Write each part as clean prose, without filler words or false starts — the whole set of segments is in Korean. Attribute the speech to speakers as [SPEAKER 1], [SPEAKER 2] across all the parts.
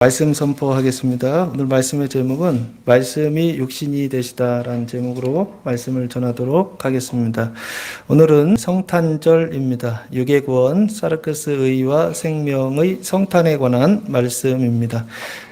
[SPEAKER 1] 말씀 선포하겠습니다. 오늘 말씀의 제목은 말씀이 육신이 되시다라는 제목으로 말씀을 전하도록 하겠습니다. 오늘은 성탄절입니다. 육의 구원 사르크스 의와 생명의 성탄에 관한 말씀입니다.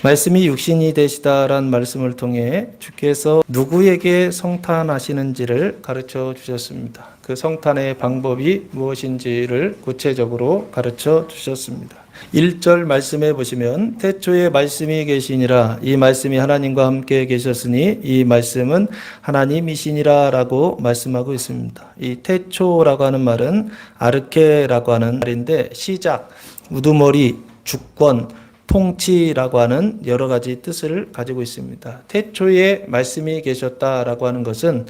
[SPEAKER 1] 말씀이 육신이 되시다라는 말씀을 통해 주께서 누구에게 성탄하시는지를 가르쳐 주셨습니다. 그 성탄의 방법이 무엇인지를 구체적으로 가르쳐 주셨습니다. 1절 말씀해 보시면 태초에 말씀이 계시니라 이 말씀이 하나님과 함께 계셨으니 이 말씀은 하나님이시니라 라고 말씀하고 있습니다. 이 태초라고 하는 말은 아르케라고 하는 말인데 시작, 우두머리, 주권, 통치라고 하는 여러 가지 뜻을 가지고 있습니다. 태초에 말씀이 계셨다라고 하는 것은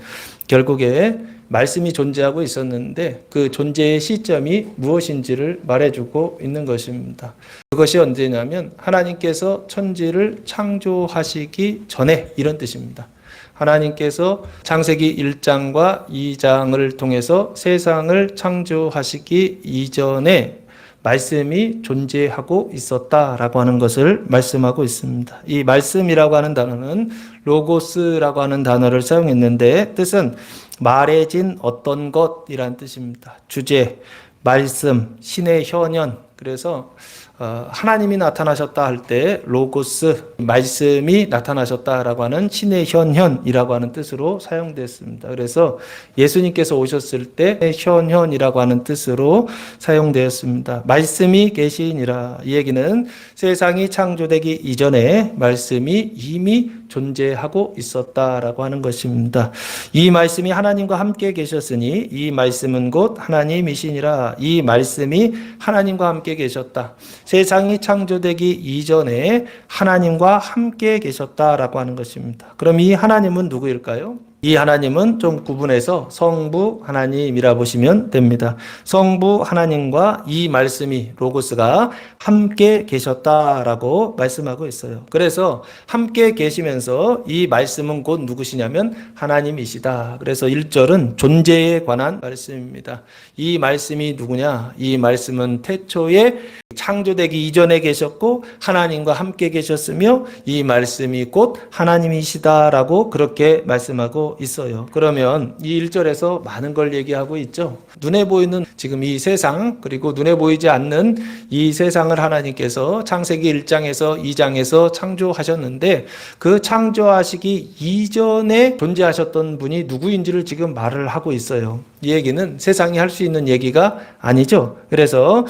[SPEAKER 1] 결국에 말씀이 존재하고 있었는데 그 존재의 시점이 무엇인지를 말해주고 있는 것입니다. 그것이 언제냐면 하나님께서 천지를 창조하시기 전에 이런 뜻입니다. 하나님께서 창세기 1장과 2장을 통해서 세상을 창조하시기 이전에 말씀이 존재하고 있었다라고 하는 것을 말씀하고 있습니다. 이 말씀이라고 하는 단어는 로고스라고 하는 단어를 사용했는데 뜻은 말해진 어떤 것이란 뜻입니다. 주제, 말씀, 신의 현현. 그래서 하나님이 나타나셨다 할 때 로고스, 말씀이 나타나셨다라고 하는 신의 현현이라고 하는 뜻으로 사용됐습니다. 그래서 예수님께서 오셨을 때 현현이라고 하는 뜻으로 사용되었습니다. 말씀이 계시니라. 이 얘기는 세상이 창조되기 이전에 말씀이 이미 존재하고 있었다라고 하는 것입니다. 이 말씀이 하나님과 함께 계셨으니 이 말씀은 곧 하나님이시니라. 이 말씀이 하나님과 함께 계셨다. 세상이 창조되기 이전에 하나님과 함께 계셨다라고 하는 것입니다. 그럼 이 하나님은 누구일까요? 이 하나님은 좀 구분해서 성부 하나님이라 보시면 됩니다. 성부 하나님과 이 말씀이 로고스가 함께 계셨다라고 말씀하고 있어요. 그래서 함께 계시면서 이 말씀은 곧 누구시냐면 하나님이시다. 그래서 1절은 존재에 관한 말씀입니다. 이 말씀이 누구냐? 이 말씀은 태초에 창조되기 이전에 계셨고 하나님과 함께 계셨으며 이 말씀이 곧 하나님이시다라고 그렇게 말씀하고 있어요. 그러면 이 1절에서 많은 걸 얘기하고 있죠. 눈에 보이는 지금 이 세상 그리고 눈에 보이지 않는 이 세상을 하나님께서 창세기 1장에서 2장에서 창조하셨는데 그 창조하시기 이전에 존재하셨던 분이 누구인지를 지금 말을 하고 있어요. 이 얘기는 세상이 할 수 있는 얘기가 아니죠. 그래서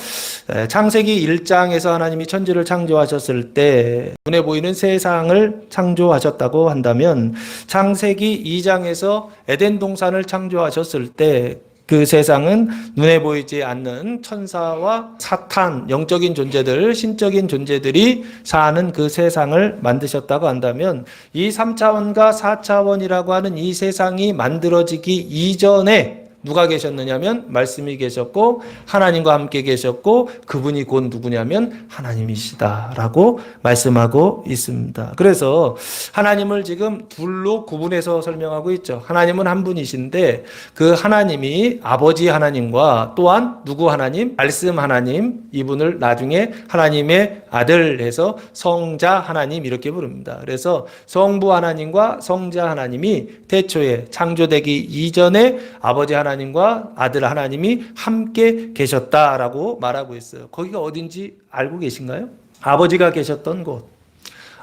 [SPEAKER 1] 창세기 1장에서 하나님이 천지를 창조하셨을 때 눈에 보이는 세상을 창조하셨다고 한다면 창세기 2장에서 에덴 동산을 창조하셨을 때 그 세상은 눈에 보이지 않는 천사와 사탄, 영적인 존재들, 신적인 존재들이 사는 그 세상을 만드셨다고 한다면 이 3차원과 4차원이라고 하는 이 세상이 만들어지기 이전에 누가 계셨느냐면 말씀이 계셨고 하나님과 함께 계셨고 그분이 곧 누구냐면 하나님이시다라고 말씀하고 있습니다. 그래서 하나님을 지금 둘로 구분해서 설명하고 있죠. 하나님은 한 분이신데 그 하나님이 아버지 하나님과 또한 누구 하나님? 말씀 하나님, 이분을 나중에 하나님의 아들 해서 성자 하나님 이렇게 부릅니다. 그래서 성부 하나님과 성자 하나님이 태초에 창조되기 이전에 아버지 하나님과 아들 하나님이 함께 계셨다라고 말하고 있어요. 거기가 어딘지 알고 계신가요? 아버지가 계셨던 곳,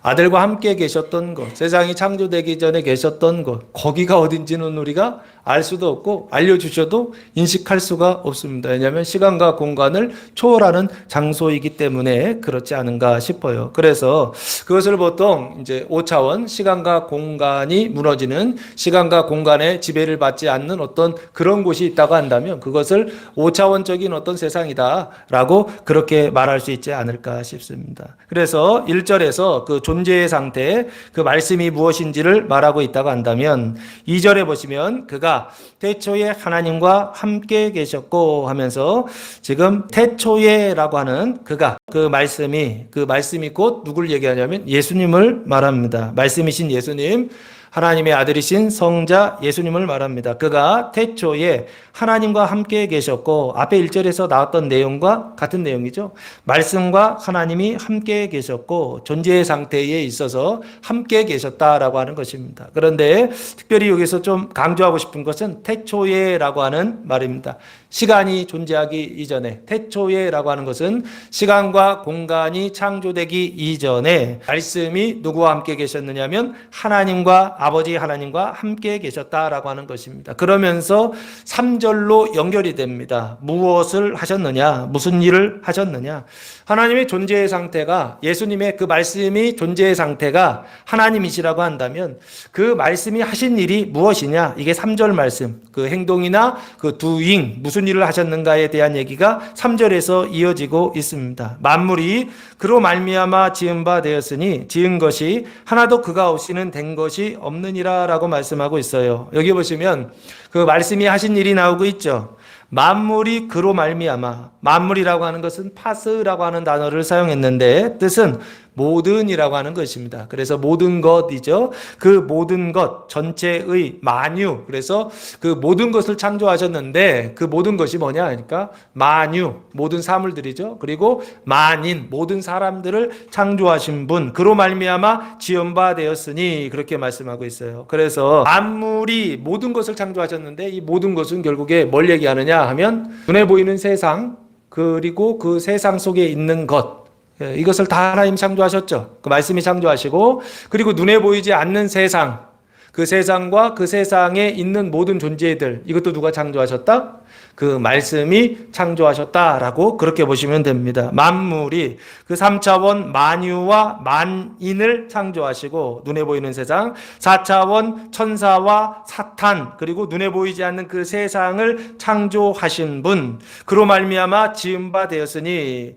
[SPEAKER 1] 아들과 함께 계셨던 곳, 세상이 창조되기 전에 계셨던 곳, 거기가 어딘지는 우리가 알 수도 없고 알려주셔도 인식할 수가 없습니다. 왜냐하면 시간과 공간을 초월하는 장소이기 때문에 그렇지 않은가 싶어요. 그래서 그것을 보통 이제 5차원 시간과 공간이 무너지는 시간과 공간의 지배를 받지 않는 어떤 그런 곳이 있다고 한다면 그것을 5차원적인 어떤 세상이다라고 그렇게 말할 수 있지 않을까 싶습니다. 그래서 1절에서 그 존재의 상태, 그 말씀이 무엇인지를 말하고 있다고 한다면 2절에 보시면 그가 태초에 하나님과 함께 계셨고 하면서 지금 태초에라고 하는 그가 그 말씀이 곧 누굴 얘기하냐면 예수님을 말합니다. 말씀이신 예수님, 하나님의 아들이신 성자 예수님을 말합니다. 그가 태초에 하나님과 함께 계셨고, 앞에 1절에서 나왔던 내용과 같은 내용이죠. 말씀과 하나님이 함께 계셨고 존재의 상태에 있어서 함께 계셨다라고 하는 것입니다. 그런데 특별히 여기서 좀 강조하고 싶은 것은 태초에라고 하는 말입니다. 시간이 존재하기 이전에, 태초에라고 하는 것은 시간과 공간이 창조되기 이전에 말씀이 누구와 함께 계셨느냐면 하나님과, 아버지 하나님과 함께 계셨다라고 하는 것입니다. 그러면서 3절로 연결이 됩니다. 무엇을 하셨느냐? 무슨 일을 하셨느냐? 하나님의 존재의 상태가, 예수님의 그 말씀이 존재의 상태가 하나님이시라고 한다면 그 말씀이 하신 일이 무엇이냐? 이게 3절 말씀, 그 행동이나 그 doing, 무슨 일을 하셨는가에 대한 얘기가 3절에서 이어지고 있습니다. 만물이 그로 말미암아 지은 바 되었으니 지은 것이 하나도 그가 없이는 된 것이 없느니라 라고 말씀하고 있어요. 여기 보시면 그 말씀이 하신 일이 나오고 있죠. 만물이 그로 말미암아, 만물이라고 하는 것은 파스라고 하는 단어를 사용했는데 뜻은 모든이라고 하는 것입니다. 그래서 모든 것이죠. 그 모든 것 전체의 만유, 그래서 그 모든 것을 창조하셨는데 그 모든 것이 뭐냐 하니까 만유, 모든 사물들이죠. 그리고 만인, 모든 사람들을 창조하신 분, 그로 말미암아 지은 바 되었으니 그렇게 말씀하고 있어요. 그래서 만물이 모든 것을 창조하셨는데 이 모든 것은 결국에 뭘 얘기하느냐 하면 눈에 보이는 세상, 그리고 그 세상 속에 있는 것, 이것을 다 하나님 창조하셨죠. 그 말씀이 창조하시고, 그리고 눈에 보이지 않는 세상, 그 세상과 그 세상에 있는 모든 존재들, 이것도 누가 창조하셨다? 그 말씀이 창조하셨다라고 그렇게 보시면 됩니다. 만물이 그 3차원 만유와 만인을 창조하시고 눈에 보이는 세상, 4차원 천사와 사탄, 그리고 눈에 보이지 않는 그 세상을 창조하신 분, 그로 말미암아 지은 바 되었으니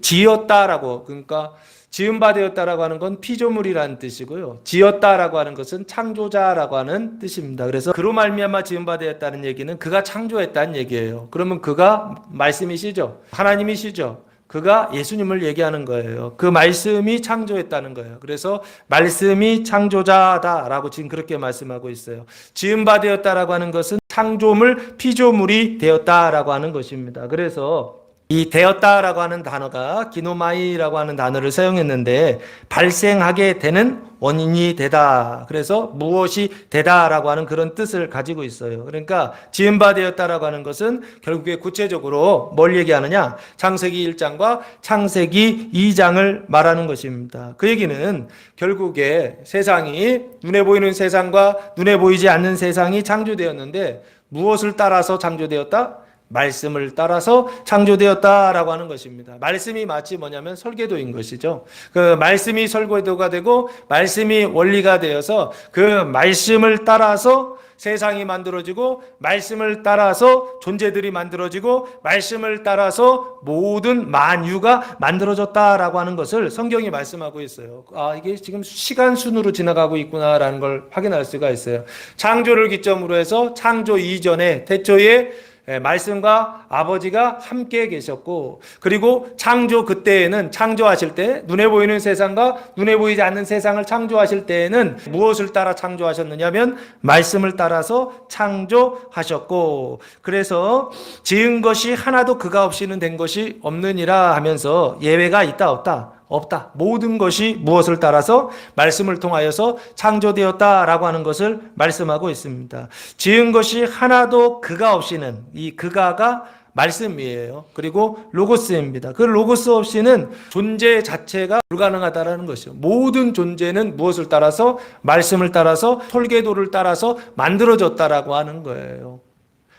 [SPEAKER 1] 지었다라고, 그러니까 지은 바 되었다라고 하는 건 피조물이라는 뜻이고요. 지었다라고 하는 것은 창조자라고 하는 뜻입니다. 그래서 그로 말미암아 지은 바 되었다는 얘기는 그가 창조했다는 얘기예요. 그러면 그가 말씀이시죠. 하나님이시죠. 그가 예수님을 얘기하는 거예요. 그 말씀이 창조했다는 거예요. 그래서 말씀이 창조자다라고 지금 그렇게 말씀하고 있어요. 지은 바 되었다라고 하는 것은 창조물, 피조물이 되었다라고 하는 것입니다. 그래서 이 되었다라고 하는 단어가 기노마이라고 하는 단어를 사용했는데 발생하게 되는 원인이 되다. 그래서 무엇이 되다라고 하는 그런 뜻을 가지고 있어요. 그러니까 지은 바 되었다라고 하는 것은 결국에 구체적으로 뭘 얘기하느냐? 창세기 1장과 창세기 2장을 말하는 것입니다. 그 얘기는 결국에 세상이, 눈에 보이는 세상과 눈에 보이지 않는 세상이 창조되었는데 무엇을 따라서 창조되었다? 말씀을 따라서 창조되었다라고 하는 것입니다. 말씀이 마치 뭐냐면 설계도인 것이죠. 그 말씀이 설계도가 되고 말씀이 원리가 되어서 그 말씀을 따라서 세상이 만들어지고 말씀을 따라서 존재들이 만들어지고 말씀을 따라서 모든 만유가 만들어졌다라고 하는 것을 성경이 말씀하고 있어요. 아, 이게 지금 시간 순으로 지나가고 있구나라는 걸 확인할 수가 있어요. 창조를 기점으로 해서 창조 이전에 태초에 말씀과 아버지가 함께 계셨고, 그리고 창조 그때에는, 창조하실 때 눈에 보이는 세상과 눈에 보이지 않는 세상을 창조하실 때에는 무엇을 따라 창조하셨느냐면 말씀을 따라서 창조하셨고, 그래서 지은 것이 하나도 그가 없이는 된 것이 없느니라 하면서 예외가 있다 없다? 없다. 모든 것이 무엇을 따라서? 말씀을 통하여서 창조되었다라고 하는 것을 말씀하고 있습니다. 지은 것이 하나도 그가 없이는, 이 그가가 말씀이에요. 그리고 로고스입니다. 그 로고스 없이는 존재 자체가 불가능하다라는 것이죠. 모든 존재는 무엇을 따라서? 말씀을 따라서, 설계도를 따라서 만들어졌다라고 하는 거예요.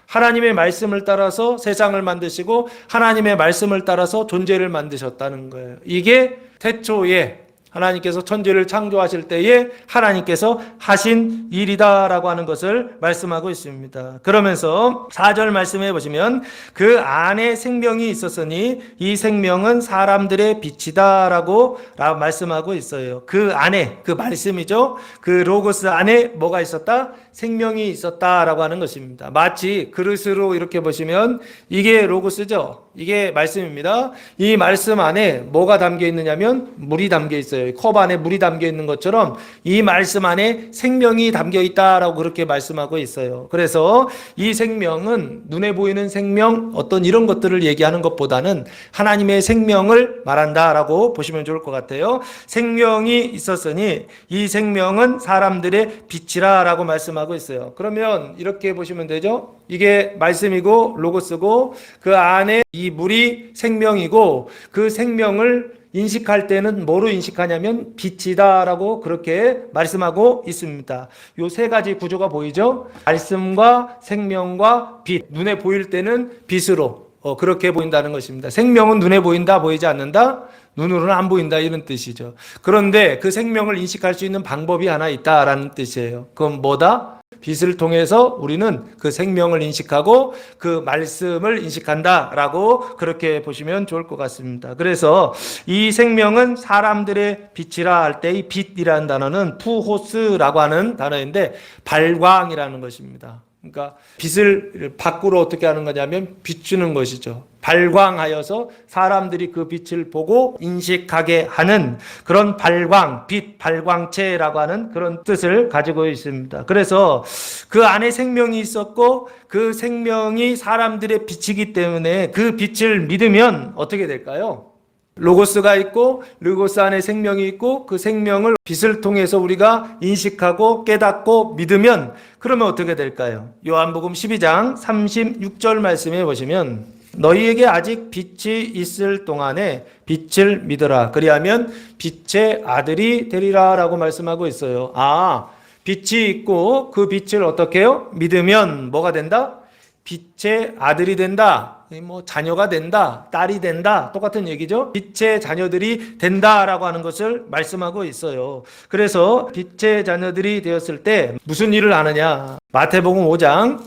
[SPEAKER 1] 하나님의 말씀을 따라서 세상을 만드시고 하나님의 말씀을 따라서 존재를 만드셨다는 거예요. 이게 태초에 하나님께서 천지를 창조하실 때에 하나님께서 하신 일이다라고 하는 것을 말씀하고 있습니다. 그러면서 4절 말씀해 보시면 그 안에 생명이 있었으니 이 생명은 사람들의 빛이다라고 말씀하고 있어요. 그 안에, 그 말씀이죠. 그 로고스 안에 뭐가 있었다? 생명이 있었다라고 하는 것입니다. 마치 그릇으로 이렇게 보시면 이게 로고스죠. 이게 말씀입니다. 이 말씀 안에 뭐가 담겨 있느냐면 물이 담겨 있어요. 있어요. 컵 안에 물이 담겨 있는 것처럼 이 말씀 안에 생명이 담겨 있다라고 그렇게 말씀하고 있어요. 그래서 이 생명은 눈에 보이는 생명, 어떤 이런 것들을 얘기하는 것보다는 하나님의 생명을 말한다라고 보시면 좋을 것 같아요. 생명이 있었으니 이 생명은 사람들의 빛이라라고 말씀하고 있어요. 그러면 이렇게 보시면 되죠. 이게 말씀이고 로고스고 그 안에 이 물이 생명이고 그 생명을 인식할 때는 뭐로 인식하냐면 빛이다라고 그렇게 말씀하고 있습니다. 요 세 가지 구조가 보이죠? 말씀과 생명과 빛. 눈에 보일 때는 빛으로 그렇게 보인다는 것입니다. 생명은 눈에 보인다, 보이지 않는다? 눈으로는 안 보인다 이런 뜻이죠. 그런데 그 생명을 인식할 수 있는 방법이 하나 있다라는 뜻이에요. 그건 뭐다? 빛을 통해서 우리는 그 생명을 인식하고 그 말씀을 인식한다라고 그렇게 보시면 좋을 것 같습니다. 그래서 이 생명은 사람들의 빛이라 할 때 이 빛이라는 단어는 푸호스라고 하는 단어인데 발광이라는 것입니다. 그러니까 빛을 밖으로 어떻게 하는 거냐면 비추는 것이죠. 발광하여서 사람들이 그 빛을 보고 인식하게 하는 그런 발광, 빛, 발광체라고 하는 그런 뜻을 가지고 있습니다. 그래서 그 안에 생명이 있었고 그 생명이 사람들의 빛이기 때문에 그 빛을 믿으면 어떻게 될까요? 로고스가 있고 로고스 안에 생명이 있고 그 생명을 빛을 통해서 우리가 인식하고 깨닫고 믿으면 그러면 어떻게 될까요? 요한복음 12장 36절 말씀에 보시면 너희에게 아직 빛이 있을 동안에 빛을 믿어라. 그리하면 빛의 아들이 되리라 라고 말씀하고 있어요. 빛이 있고 그 빛을 어떻게 해요? 믿으면 뭐가 된다? 빛의 아들이 된다. 자녀가 된다, 딸이 된다, 똑같은 얘기죠. 빛의 자녀들이 된다라고 하는 것을 말씀하고 있어요. 그래서 빛의 자녀들이 되었을 때 무슨 일을 하느냐? 마태복음 5장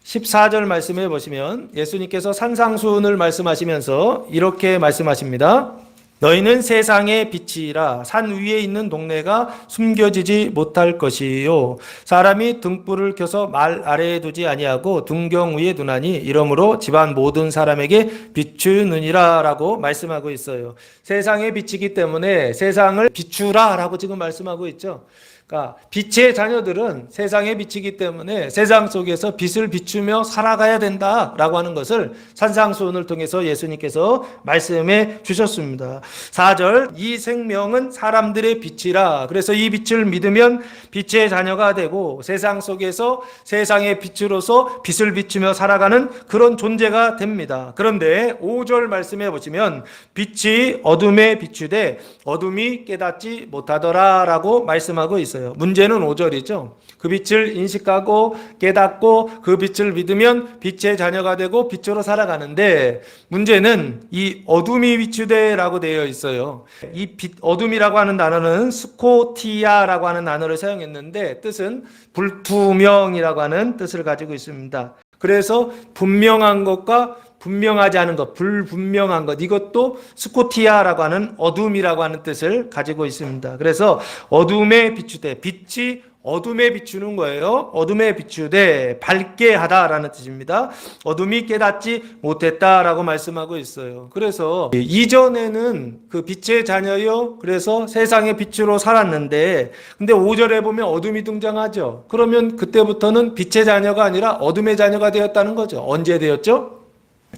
[SPEAKER 1] 14절 말씀해 보시면 예수님께서 산상수훈을 말씀하시면서 이렇게 말씀하십니다. 너희는 세상의 빛이라 산 위에 있는 동네가 숨겨지지 못할 것이요 사람이 등불을 켜서 말 아래에 두지 아니하고 등경 위에 두나니 이러므로 집안 모든 사람에게 비추느니라 라고 말씀하고 있어요. 세상의 빛이기 때문에 세상을 비추라 라고 지금 말씀하고 있죠. 그러니까 빛의 자녀들은 세상의 빛이기 때문에 세상 속에서 빛을 비추며 살아가야 된다라고 하는 것을 산상수훈을 통해서 예수님께서 말씀해 주셨습니다. 4절 이 생명은 사람들의 빛이라. 그래서 이 빛을 믿으면 빛의 자녀가 되고 세상 속에서 세상의 빛으로서 빛을 비추며 살아가는 그런 존재가 됩니다. 그런데 5절 말씀해 보시면 빛이 어둠에 비추되 어둠이 깨닫지 못하더라 라고 말씀하고 있어요. 문제는 5절이죠. 그 빛을 인식하고 깨닫고 그 빛을 믿으면 빛의 자녀가 되고 빛으로 살아가는데 문제는 이 어둠이 비추되라고 되어 있어요. 이 빛, 어둠이라고 하는 단어는 스코티아라고 하는 단어를 사용했는데 뜻은 불투명이라고 하는 뜻을 가지고 있습니다. 그래서 분명한 것과 분명하지 않은 것, 불분명한 것, 이것도 스코티아라고 하는 어둠이라고 하는 뜻을 가지고 있습니다. 그래서 어둠에 비추되, 빛이 어둠에 비추는 거예요. 어둠에 비추되 밝게 하다라는 뜻입니다. 어둠이 깨닫지 못했다라고 말씀하고 있어요. 그래서 이전에는 그 빛의 자녀요. 그래서 세상의 빛으로 살았는데 근데 5절에 보면 어둠이 등장하죠. 그러면 그때부터는 빛의 자녀가 아니라 어둠의 자녀가 되었다는 거죠. 언제 되었죠?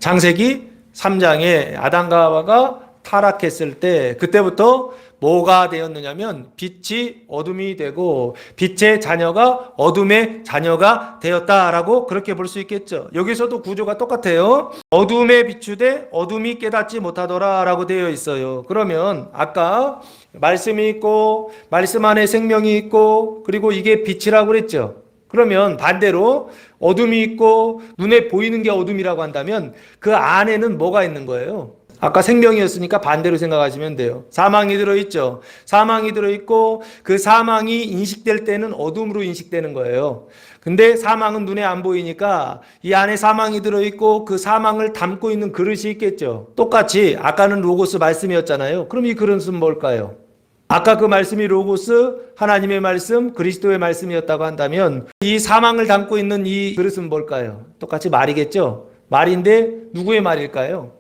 [SPEAKER 1] 창세기 3장에 아담과 하와가 타락했을 때 그때부터 뭐가 되었느냐면 빛이 어둠이 되고 빛의 자녀가 어둠의 자녀가 되었다라고 그렇게 볼 수 있겠죠. 여기서도 구조가 똑같아요. 어둠에 비추되 어둠이 깨닫지 못하더라라고 되어 있어요. 그러면 아까 말씀이 있고 말씀 안에 생명이 있고 그리고 이게 빛이라고 그랬죠. 그러면 반대로 어둠이 있고 눈에 보이는 게 어둠이라고 한다면 그 안에는 뭐가 있는 거예요? 아까 생명이었으니까 반대로 생각하시면 돼요. 사망이 들어있죠. 사망이 들어있고 그 사망이 인식될 때는 어둠으로 인식되는 거예요. 근데 사망은 눈에 안 보이니까 이 안에 사망이 들어있고 그 사망을 담고 있는 그릇이 있겠죠. 똑같이 아까는 로고스 말씀이었잖아요. 그럼 이 그릇은 뭘까요? 아까 그 말씀이 로고스, 하나님의 말씀, 그리스도의 말씀이었다고 한다면 이 사망을 담고 있는 이 그릇은 뭘까요? 똑같이 말이겠죠? 말인데 누구의 말일까요?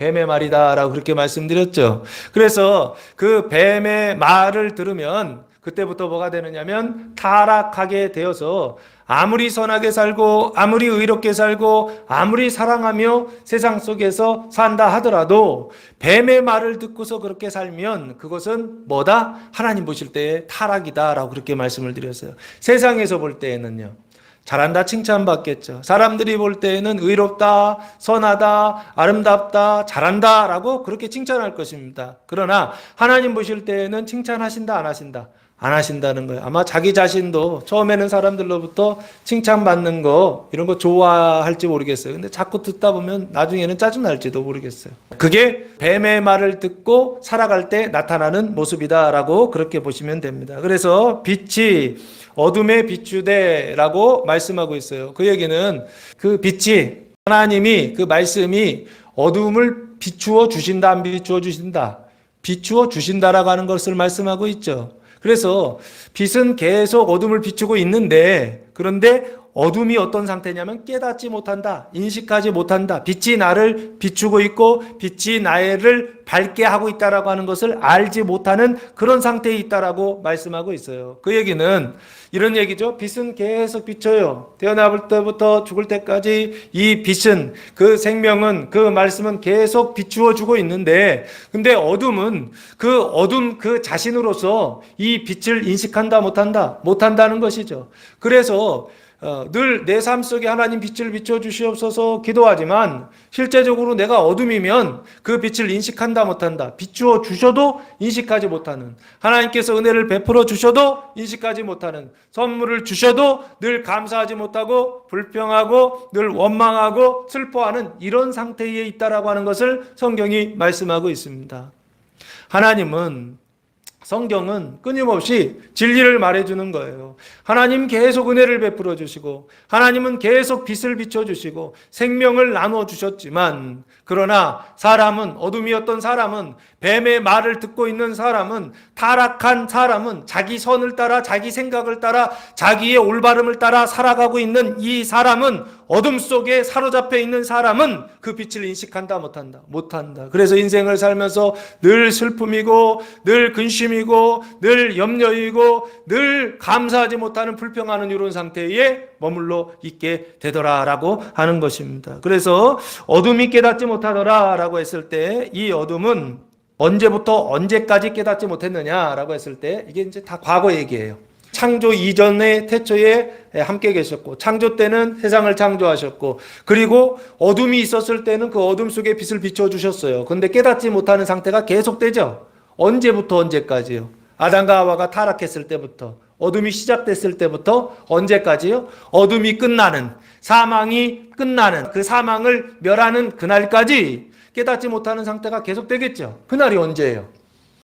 [SPEAKER 1] 뱀의 말이다라고 그렇게 말씀드렸죠. 그래서 그 뱀의 말을 들으면 그때부터 뭐가 되느냐면 타락하게 되어서 아무리 선하게 살고 아무리 의롭게 살고 아무리 사랑하며 세상 속에서 산다 하더라도 뱀의 말을 듣고서 그렇게 살면 그것은 뭐다? 하나님 보실 때의 타락이다라고 그렇게 말씀을 드렸어요. 세상에서 볼 때에는요, 잘한다 칭찬받겠죠. 사람들이 볼 때에는 의롭다, 선하다, 아름답다, 잘한다 라고 그렇게 칭찬할 것입니다. 그러나 하나님 보실 때에는 칭찬하신다 안 하신다? 안 하신다는 거예요. 아마 자기 자신도 처음에는 사람들로부터 칭찬받는 거 이런 거 좋아할지 모르겠어요. 근데 자꾸 듣다 보면 나중에는 짜증날지도 모르겠어요. 그게 뱀의 말을 듣고 살아갈 때 나타나는 모습이다라고 그렇게 보시면 됩니다. 그래서 빛이 어둠에 비추되라고 말씀하고 있어요. 그 얘기는 그 빛이 하나님이 그 말씀이 어둠을 비추어 주신다 안 비추어 주신다? 비추어 주신다라고 하는 것을 말씀하고 있죠. 그래서 빛은 계속 어둠을 비추고 있는데, 그런데 어둠이 어떤 상태냐면 깨닫지 못한다, 인식하지 못한다. 빛이 나를 비추고 있고 빛이 나를 밝게 하고 있다라고 하는 것을 알지 못하는 그런 상태에 있다라고 말씀하고 있어요. 그 얘기는 이런 얘기죠. 빛은 계속 비춰요. 태어날 때부터 죽을 때까지 이 빛은, 그 생명은, 그 말씀은 계속 비추어 주고 있는데, 근데 어둠은 그 어둠 그 자신으로서 이 빛을 인식한다 못한다? 못한다는 것이죠. 그래서 늘 내 삶 속에 하나님 빛을 비춰 주시옵소서 기도하지만 실제적으로 내가 어둠이면 그 빛을 인식한다 못한다? 비추어 주셔도 인식하지 못하는, 하나님께서 은혜를 베풀어 주셔도 인식하지 못하는, 선물을 주셔도 늘 감사하지 못하고 불평하고 늘 원망하고 슬퍼하는 이런 상태에 있다라고 하는 것을 성경이 말씀하고 있습니다. 하나님은, 성경은 끊임없이 진리를 말해주는 거예요. 하나님 계속 은혜를 베풀어 주시고 하나님은 계속 빛을 비춰주시고 생명을 나눠주셨지만, 그러나 사람은, 어둠이었던 사람은, 뱀의 말을 듣고 있는 사람은, 타락한 사람은 자기 선을 따라 자기 생각을 따라 자기의 올바름을 따라 살아가고 있는 이 사람은, 어둠 속에 사로잡혀 있는 사람은 그 빛을 인식한다 못한다? 못한다. 그래서 인생을 살면서 늘 슬픔이고 늘 근심이고 늘 염려이고 늘 감사하지 못하는 불평하는 이런 상태에 머물러 있게 되더라라고 하는 것입니다. 그래서 어둠이 깨닫지 못하더라라고 했을 때 이 어둠은 언제부터 언제까지 깨닫지 못했느냐라고 했을 때 이게 이제 다 과거 얘기예요. 창조 이전의 태초에 함께 계셨고, 창조 때는 세상을 창조하셨고, 그리고 어둠이 있었을 때는 그 어둠 속에 빛을 비춰주셨어요. 그런데 깨닫지 못하는 상태가 계속되죠. 언제부터 언제까지요? 아담과 하와가 타락했을 때부터, 어둠이 시작됐을 때부터 언제까지요? 어둠이 끝나는, 사망이 끝나는, 그 사망을 멸하는 그날까지 깨닫지 못하는 상태가 계속되겠죠. 그날이 언제예요?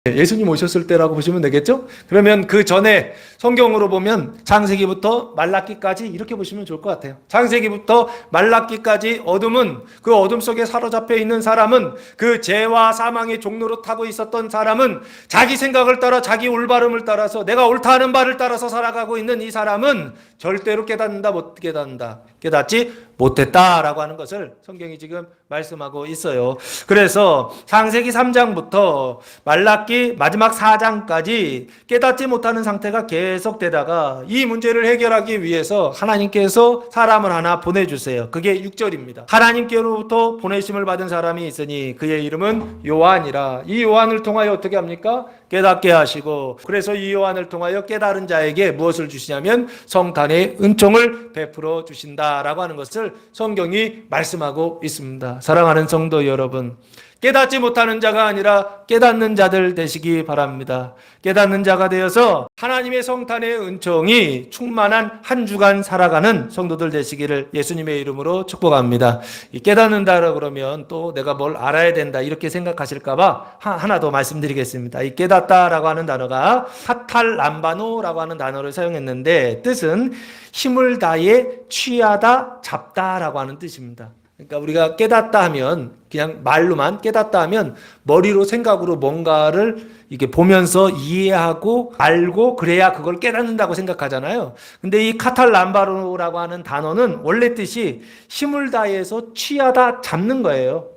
[SPEAKER 1] 예수님 오셨을 때라고 보시면 되겠죠? 그러면 그 전에 성경으로 보면 창세기부터 말라기까지 이렇게 보시면 좋을 것 같아요. 창세기부터 말라기까지 어둠은, 그 어둠 속에 사로잡혀 있는 사람은, 그 죄와 사망의 종로로 타고 있었던 사람은, 자기 생각을 따라 자기 올바름을 따라서 내가 옳다 하는 바를 따라서 살아가고 있는 이 사람은 절대로 깨닫는다 못 깨닫는다? 깨닫지 못했다라고 하는 것을 성경이 지금 말씀하고 있어요. 그래서 창세기 3장부터 말라기 마지막 4장까지 깨닫지 못하는 상태가 계속되다가 이 문제를 해결하기 위해서 하나님께서 사람을 하나 보내주세요. 그게 6절입니다. 하나님께로부터 보내심을 받은 사람이 있으니 그의 이름은 요한이라. 이 요한을 통하여 어떻게 합니까? 깨닫게 하시고, 그래서 이 요한을 통하여 깨달은 자에게 무엇을 주시냐면 성탄의 은총을 베풀어 주신다라고 하는 것을 성경이 말씀하고 있습니다. 사랑하는 성도 여러분, 깨닫지 못하는 자가 아니라 깨닫는 자들 되시기 바랍니다. 깨닫는 자가 되어서 하나님의 성탄의 은총이 충만한 한 주간 살아가는 성도들 되시기를 예수님의 이름으로 축복합니다. 이 깨닫는다 그러면 또 내가 뭘 알아야 된다 이렇게 생각하실까봐 하나 더 말씀드리겠습니다. 이 깨닫다라고 하는 단어가 카탈람바노라고 하는 단어를 사용했는데 뜻은 힘을 다해 취하다, 잡다라고 하는 뜻입니다. 그러니까 우리가 깨닫다 하면 그냥 말로만 깨닫다 하면 머리로 생각으로 뭔가를 이렇게 보면서 이해하고 알고 그래야 그걸 깨닫는다고 생각하잖아요. 근데 이 카탈람바로라고 하는 단어는 원래 뜻이 힘을 다해서 취하다, 잡는 거예요.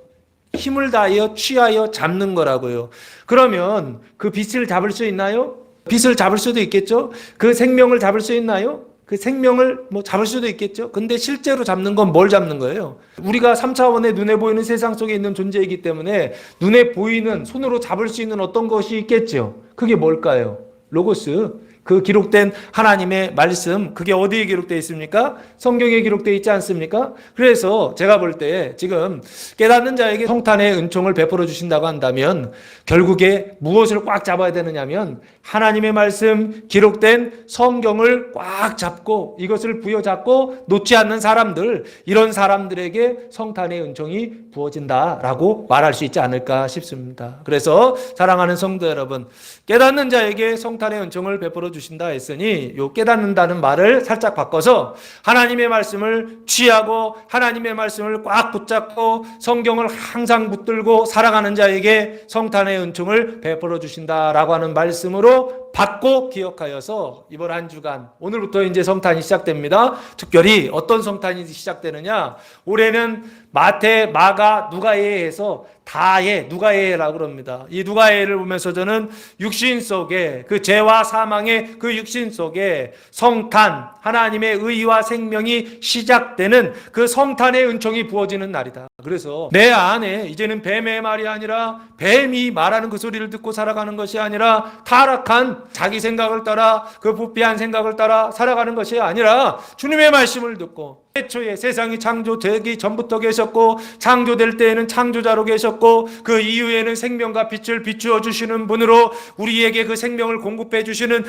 [SPEAKER 1] 힘을 다하여 취하여 잡는 거라고요. 그러면 그 빛을 잡을 수 있나요? 빛을 잡을 수도 있겠죠. 그 생명을 잡을 수 있나요? 그 생명을 잡을 수도 있겠죠. 근데 실제로 잡는 건 뭘 잡는 거예요? 우리가 3차원의 눈에 보이는 세상 속에 있는 존재이기 때문에 눈에 보이는 손으로 잡을 수 있는 어떤 것이 있겠죠. 그게 뭘까요? 로고스. 그 기록된 하나님의 말씀, 그게 어디에 기록되어 있습니까? 성경에 기록되어 있지 않습니까? 그래서 제가 볼 때 지금 깨닫는 자에게 성탄의 은총을 베풀어 주신다고 한다면 결국에 무엇을 꽉 잡아야 되느냐면 하나님의 말씀, 기록된 성경을 꽉 잡고 이것을 부여잡고 놓지 않는 사람들, 이런 사람들에게 성탄의 은총이 부어진다라고 말할 수 있지 않을까 싶습니다. 그래서 사랑하는 성도 여러분, 깨닫는 자에게 성탄의 은총을 베풀어 주신다 했으니 요 깨닫는다는 말을 살짝 바꿔서 하나님의 말씀을 취하고 하나님의 말씀을 꽉 붙잡고 성경을 항상 붙들고 살아가는 자에게 성탄의 은총을 베풀어 주신다라고 하는 말씀으로 받고 기억하여서 이번 한 주간 오늘부터 이제 성탄이 시작됩니다. 특별히 어떤 성탄이 시작되느냐? 올해는 마태, 마가, 누가에서 다해, 누가해라고 그럽니다. 이 누가해를 보면서 저는 육신 속에 그 죄와 사망의 그 육신 속에 성탄, 하나님의 의와 생명이 시작되는 그 성탄의 은총이 부어지는 날이다. 그래서 내 안에 이제는 뱀의 말이 아니라 뱀이 말하는 그 소리를 듣고 살아가는 것이 아니라 타락한 자기 생각을 따라 그 부패한 생각을 따라 살아가는 것이 아니라 주님의 말씀을 듣고 애초에 세상이 창조되기 전부터 계셨고 창조될 때에는 창조자로 계셨고 그 이후에는 생명과 빛을 비추어 주시는 분으로 우리에게 그 생명을 공급해 주시는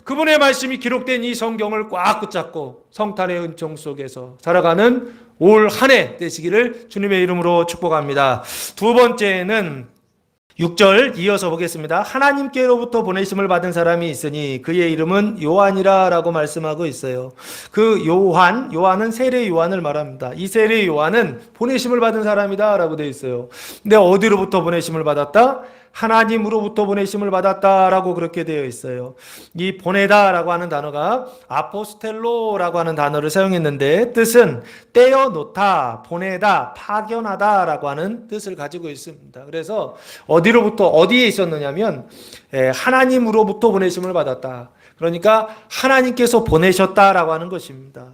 [SPEAKER 1] 그분의 말씀이 기록된 이 성경을 꽉 붙잡고 성탄의 은총 속에서 살아가는 올 한 해 되시기를 주님의 이름으로 축복합니다. 두 번째는 6절 이어서 보겠습니다. 하나님께로부터 보내심을 받은 사람이 있으니 그의 이름은 요한이라 라고 말씀하고 있어요. 그 요한은 세례 요한을 말합니다. 이 세례 요한은 보내심을 받은 사람이다 라고 되어 있어요. 근데 어디로부터 보내심을 받았다? 하나님으로부터 보내심을 받았다라고 그렇게 되어 있어요. 이 보내다라고 하는 단어가 아포스텔로라고 하는 단어를 사용했는데 뜻은 떼어놓다, 보내다, 파견하다라고 하는 뜻을 가지고 있습니다. 그래서 어디에 있었느냐면 하나님으로부터 보내심을 받았다. 그러니까 하나님께서 보내셨다라고 하는 것입니다.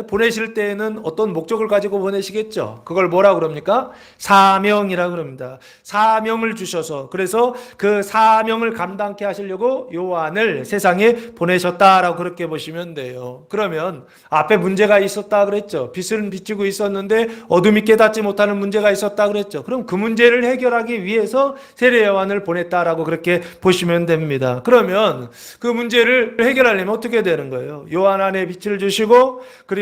[SPEAKER 1] 보내실 때에는 어떤 목적을 가지고 보내시겠죠. 그걸 뭐라 그럽니까? 사명이라 그럽니다. 사명을 주셔서 그래서 그 사명을 감당케 하시려고 요한을 세상에 보내셨다라고 그렇게 보시면 돼요. 그러면 앞에 문제가 있었다 그랬죠. 빛은 비추고 있었는데 어둠이 깨닫지 못하는 문제가 있었다 그랬죠. 그럼 그 문제를 해결하기 위해서 세례 요한을 보냈다라고 그렇게 보시면 됩니다. 그러면 그 문제를 해결하려면 어떻게 되는 거예요? 요한 안에 빛을 주시고 그리고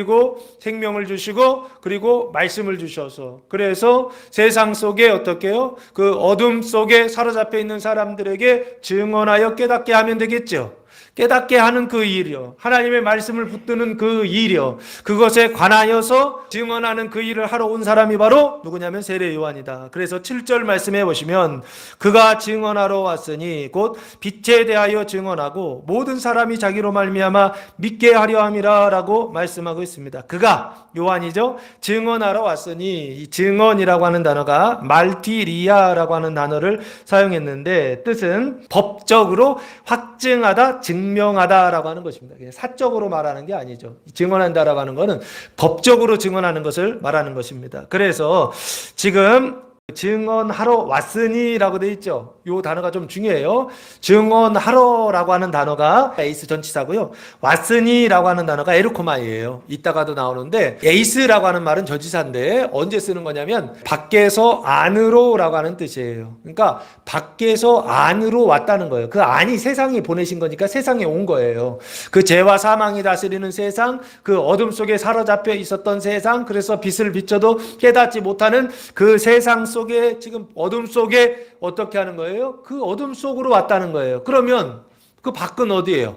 [SPEAKER 1] 생명을 주시고 그리고 말씀을 주셔서 그래서 세상 속에 어떻게요? 그 어둠 속에 사로잡혀 있는 사람들에게 증언하여 깨닫게 하면 되겠죠. 깨닫게 하는 그 일이요. 하나님의 말씀을 붙드는 그 일이요. 그것에 관하여서 증언하는 그 일을 하러 온 사람이 바로 누구냐면 세례 요한이다. 그래서 7절 말씀해 보시면 그가 증언하러 왔으니 곧 빛에 대하여 증언하고 모든 사람이 자기로 말미암아 믿게 하려 함이라 라고 말씀하고 있습니다. 그가 요한이죠. 증언하러 왔으니 이 증언이라고 하는 단어가 말티리아라고 하는 단어를 사용했는데 뜻은 법적으로 확증하다, 증명하다라고 하는 것입니다. 사적으로 말하는 게 아니죠. 증언한다라고 하는 것은 법적으로 증언하는 것을 말하는 것입니다. 그래서 지금 증언하러 왔으니라고 되어 있죠. 이 단어가 좀 중요해요. 증언하러라고 하는 단어가 에이스 전치사고요. 왔으니라고 하는 단어가 에르코마이에요. 이따가도 나오는데 에이스라고 하는 말은 전치사인데 언제 쓰는 거냐면 밖에서 안으로라고 하는 뜻이에요. 그러니까 밖에서 안으로 왔다는 거예요. 그 안이 세상이 보내신 거니까 세상에 온 거예요. 그 죄와 사망이 다스리는 세상, 그 어둠 속에 사로잡혀 있었던 세상, 그래서 빛을 비춰도 깨닫지 못하는 그 세상 속에 지금 어둠 속에 어떻게 하는 거예요? 그 어둠 속으로 왔다는 거예요. 그러면 그 밖은 어디예요?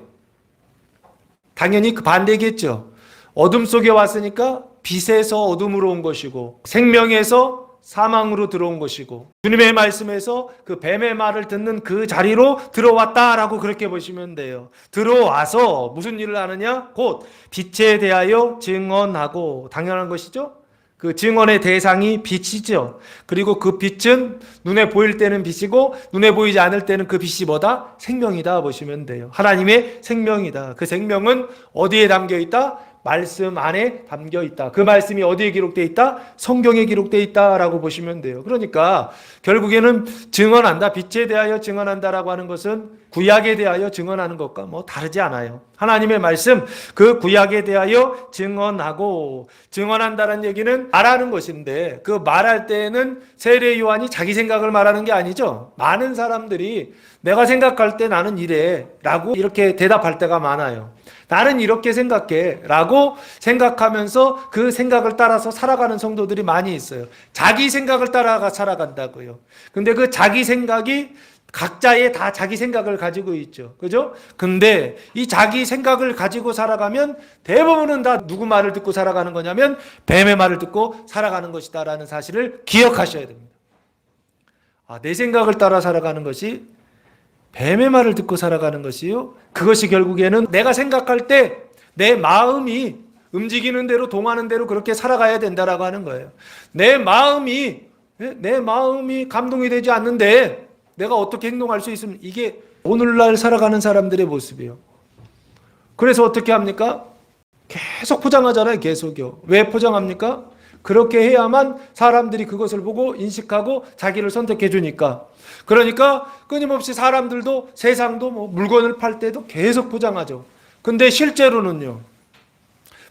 [SPEAKER 1] 당연히 그 반대겠죠. 어둠 속에 왔으니까 빛에서 어둠으로 온 것이고 생명에서 사망으로 들어온 것이고 주님의 말씀에서 그 뱀의 말을 듣는 그 자리로 들어왔다라고 그렇게 보시면 돼요. 들어와서 무슨 일을 하느냐? 곧 빛에 대하여 증언하고 당연한 것이죠. 그 증언의 대상이 빛이죠. 그리고 그 빛은 눈에 보일 때는 빛이고 눈에 보이지 않을 때는 그 빛이 뭐다? 생명이다 보시면 돼요. 하나님의 생명이다. 그 생명은 어디에 담겨 있다? 말씀 안에 담겨 있다. 그 말씀이 어디에 기록되어 있다? 성경에 기록되어 있다라고 보시면 돼요. 그러니까 결국에는 증언한다, 빛에 대하여 증언한다라고 하는 것은 구약에 대하여 증언하는 것과 뭐 다르지 않아요. 하나님의 말씀, 그 구약에 대하여 증언하고, 증언한다는 얘기는 말하는 것인데, 그 말할 때에는 세례 요한이 자기 생각을 말하는 게 아니죠. 많은 사람들이 내가 생각할 때 나는 이래 라고 이렇게 대답할 때가 많아요. 나는 이렇게 생각해 라고 생각하면서 그 생각을 따라서 살아가는 성도들이 많이 있어요. 자기 생각을 따라가 살아간다고요. 근데 그 자기 생각이 각자의 다 자기 생각을 가지고 있죠. 그죠? 근데 이 자기 생각을 가지고 살아가면 대부분은 다 누구 말을 듣고 살아가는 거냐면 뱀의 말을 듣고 살아가는 것이다라는 사실을 기억하셔야 됩니다. 내 생각을 따라 살아가는 것이 뱀의 말을 듣고 살아가는 것이요. 그것이 결국에는 내가 생각할 때 내 마음이 움직이는 대로 동하는 대로 그렇게 살아가야 된다라고 하는 거예요. 내 마음이 감동이 되지 않는데 내가 어떻게 행동할 수 있으면 이게 오늘날 살아가는 사람들의 모습이에요. 그래서 어떻게 합니까? 계속 포장하잖아요. 계속요. 왜 포장합니까? 그렇게 해야만 사람들이 그것을 보고 인식하고 자기를 선택해 주니까. 그러니까 끊임없이 사람들도 세상도 뭐 물건을 팔 때도 계속 포장하죠. 근데 실제로는요,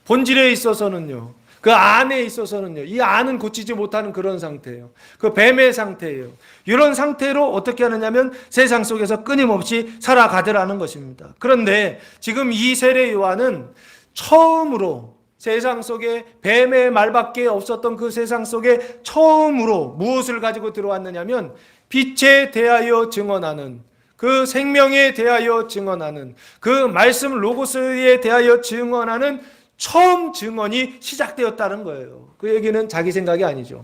[SPEAKER 1] 본질에 있어서는요, 그 안에 있어서는요, 이 안은 고치지 못하는 그런 상태예요. 그 뱀의 상태예요. 이런 상태로 어떻게 하느냐면 세상 속에서 끊임없이 살아가더라는 것입니다. 그런데 지금 이 세례 요한은 처음으로 세상 속에 뱀의 말밖에 없었던 그 세상 속에 처음으로 무엇을 가지고 들어왔느냐면 빛에 대하여 증언하는, 그 생명에 대하여 증언하는, 그 말씀 로고스에 대하여 증언하는 처음 증언이 시작되었다는 거예요. 그 얘기는 자기 생각이 아니죠.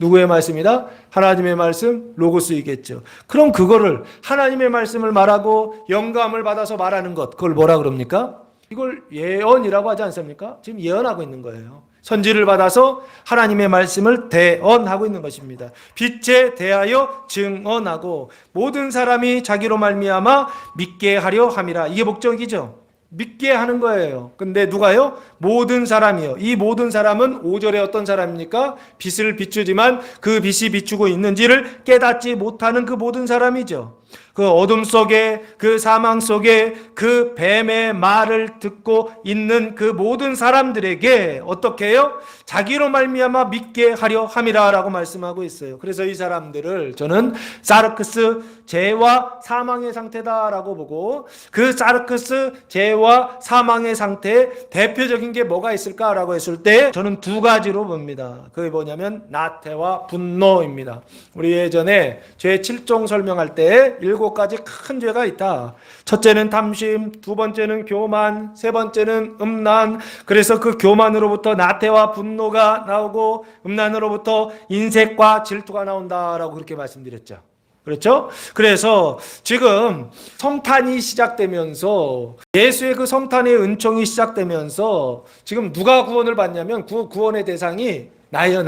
[SPEAKER 1] 누구의 말씀이다? 하나님의 말씀, 로고스이겠죠. 그럼 그거를 하나님의 말씀을 말하고 영감을 받아서 말하는 것, 그걸 뭐라 그럽니까? 이걸 예언이라고 하지 않습니까? 지금 예언하고 있는 거예요. 선지를 받아서 하나님의 말씀을 대언하고 있는 것입니다. 빛에 대하여 증언하고 모든 사람이 자기로 말미암아 믿게 하려 함이라. 이게 목적이죠. 믿게 하는 거예요. 근데 누가요? 모든 사람이요. 이 모든 사람은 5절에 어떤 사람입니까? 빛을 비추지만 그 빛이 비추고 있는지를 깨닫지 못하는 그 모든 사람이죠. 그 어둠 속에, 그 사망 속에 그 뱀의 말을 듣고 있는 그 모든 사람들에게 어떻게 해요? 자기로 말미암아 믿게 하려 함이라라고 말씀하고 있어요. 그래서 이 사람들을 저는 사르크스 죄와 사망의 상태다라고 보고, 그 사르크스 죄와 사망의 상태의 대표적인 게 뭐가 있을까라고 했을 때 저는 두 가지로 봅니다. 그게 뭐냐면 나태와 분노입니다. 우리 예전에 죄 7종 설명할 때 7가지 큰 죄가 있다. 첫째는 탐심, 두 번째는 교만, 세 번째는 음란. 그래서 그 교만으로부터 나태와 분노가 나오고 음란으로부터 인색과 질투가 나온다라고 그렇게 말씀드렸죠. 그렇죠? 그래서 지금 성탄이 시작되면서 예수의 그 성탄의 은총이 시작되면서 지금 누가 구원을 받냐면 그 구원의 대상이 나예요,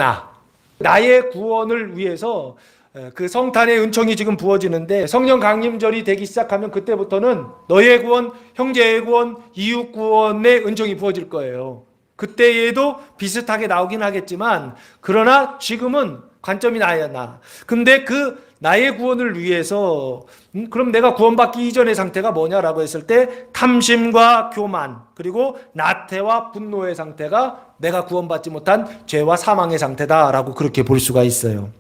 [SPEAKER 1] 나의 구원을 위해서 그 성탄의 은총이 지금 부어지는데, 성령 강림절이 되기 시작하면 그때부터는 너의 구원, 형제의 구원, 이웃 구원의 은총이 부어질 거예요. 그때에도 비슷하게 나오긴 하겠지만, 그러나 지금은 관점이 나야. 근데 그 나의 구원을 위해서 그럼 내가 구원받기 이전의 상태가 뭐냐라고 했을 때 탐심과 교만, 그리고 나태와 분노의 상태가 내가 구원받지 못한 죄와 사망의 상태다라고 그렇게 볼 수가 있어요.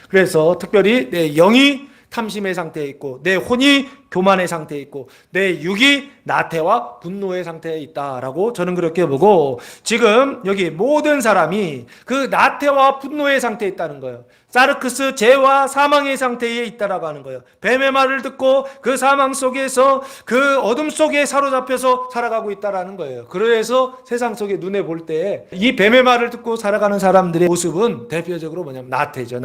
[SPEAKER 1] 그래서 특별히 내 영이 탐심의 상태에 있고, 내 혼이 교만의 상태에 있고, 내 육이 나태와 분노의 상태에 있다라고 저는 그렇게 보고, 지금 여기 모든 사람이 그 나태와 분노의 상태에 있다는 거예요. 사르크스 죄와 사망의 상태에 있다라고 하는 거예요. 뱀의 말을 듣고 그 사망 속에서 그 어둠 속에 사로잡혀서 살아가고 있다라는 거예요. 그래서 세상 속에 눈에 볼 때 이 뱀의 말을 듣고 살아가는 사람들의 모습은 대표적으로 뭐냐면 나태죠.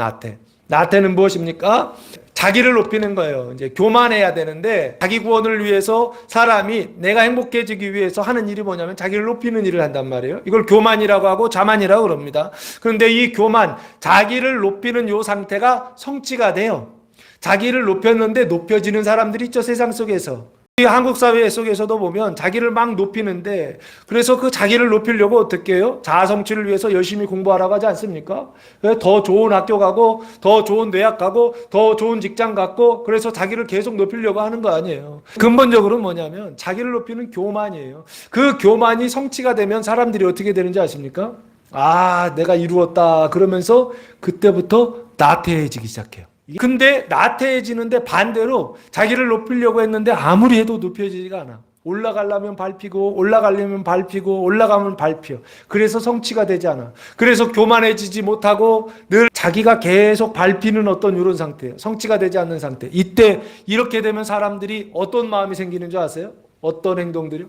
[SPEAKER 1] 나태는 무엇입니까?
[SPEAKER 2] 자기를 높이는 거예요. 이제 교만해야 되는데 자기 구원을 위해서 사람이 내가 행복해지기 위해서 하는 일이 뭐냐면 자기를 높이는 일을 한단 말이에요. 이걸 교만이라고 하고 자만이라고 그럽니다. 그런데 이 교만, 자기를 높이는 요 상태가 성취가 돼요. 자기를 높였는데 높여지는 사람들이 있죠, 세상 속에서. 이 한국 사회 속에서도 보면 자기를 막 높이는데, 그래서 그 자기를 높이려고 어떻게 해요? 자아 성취를 위해서 열심히 공부하라고 하지 않습니까? 더 좋은 학교 가고, 더 좋은 대학 가고, 더 좋은 직장 갖고, 그래서 자기를 계속 높이려고 하는 거 아니에요. 근본적으로 뭐냐면 자기를 높이는 교만이에요. 그 교만이 성취가 되면 사람들이 어떻게 되는지 아십니까? 아, 내가 이루었다 그러면서 그때부터 나태해지기 시작해요. 근데 나태해지는데 반대로 자기를 높이려고 했는데 아무리 해도 높여지지가 않아. 올라가려면 밟히고 올라가려면 밟히고 올라가면 밟혀. 그래서 성취가 되지 않아. 그래서 교만해지지 못하고 늘 자기가 계속 밟히는 어떤 이런 상태예요. 성취가 되지 않는 상태. 이때 이렇게 되면 사람들이 어떤 마음이 생기는 줄 아세요? 어떤 행동들이요?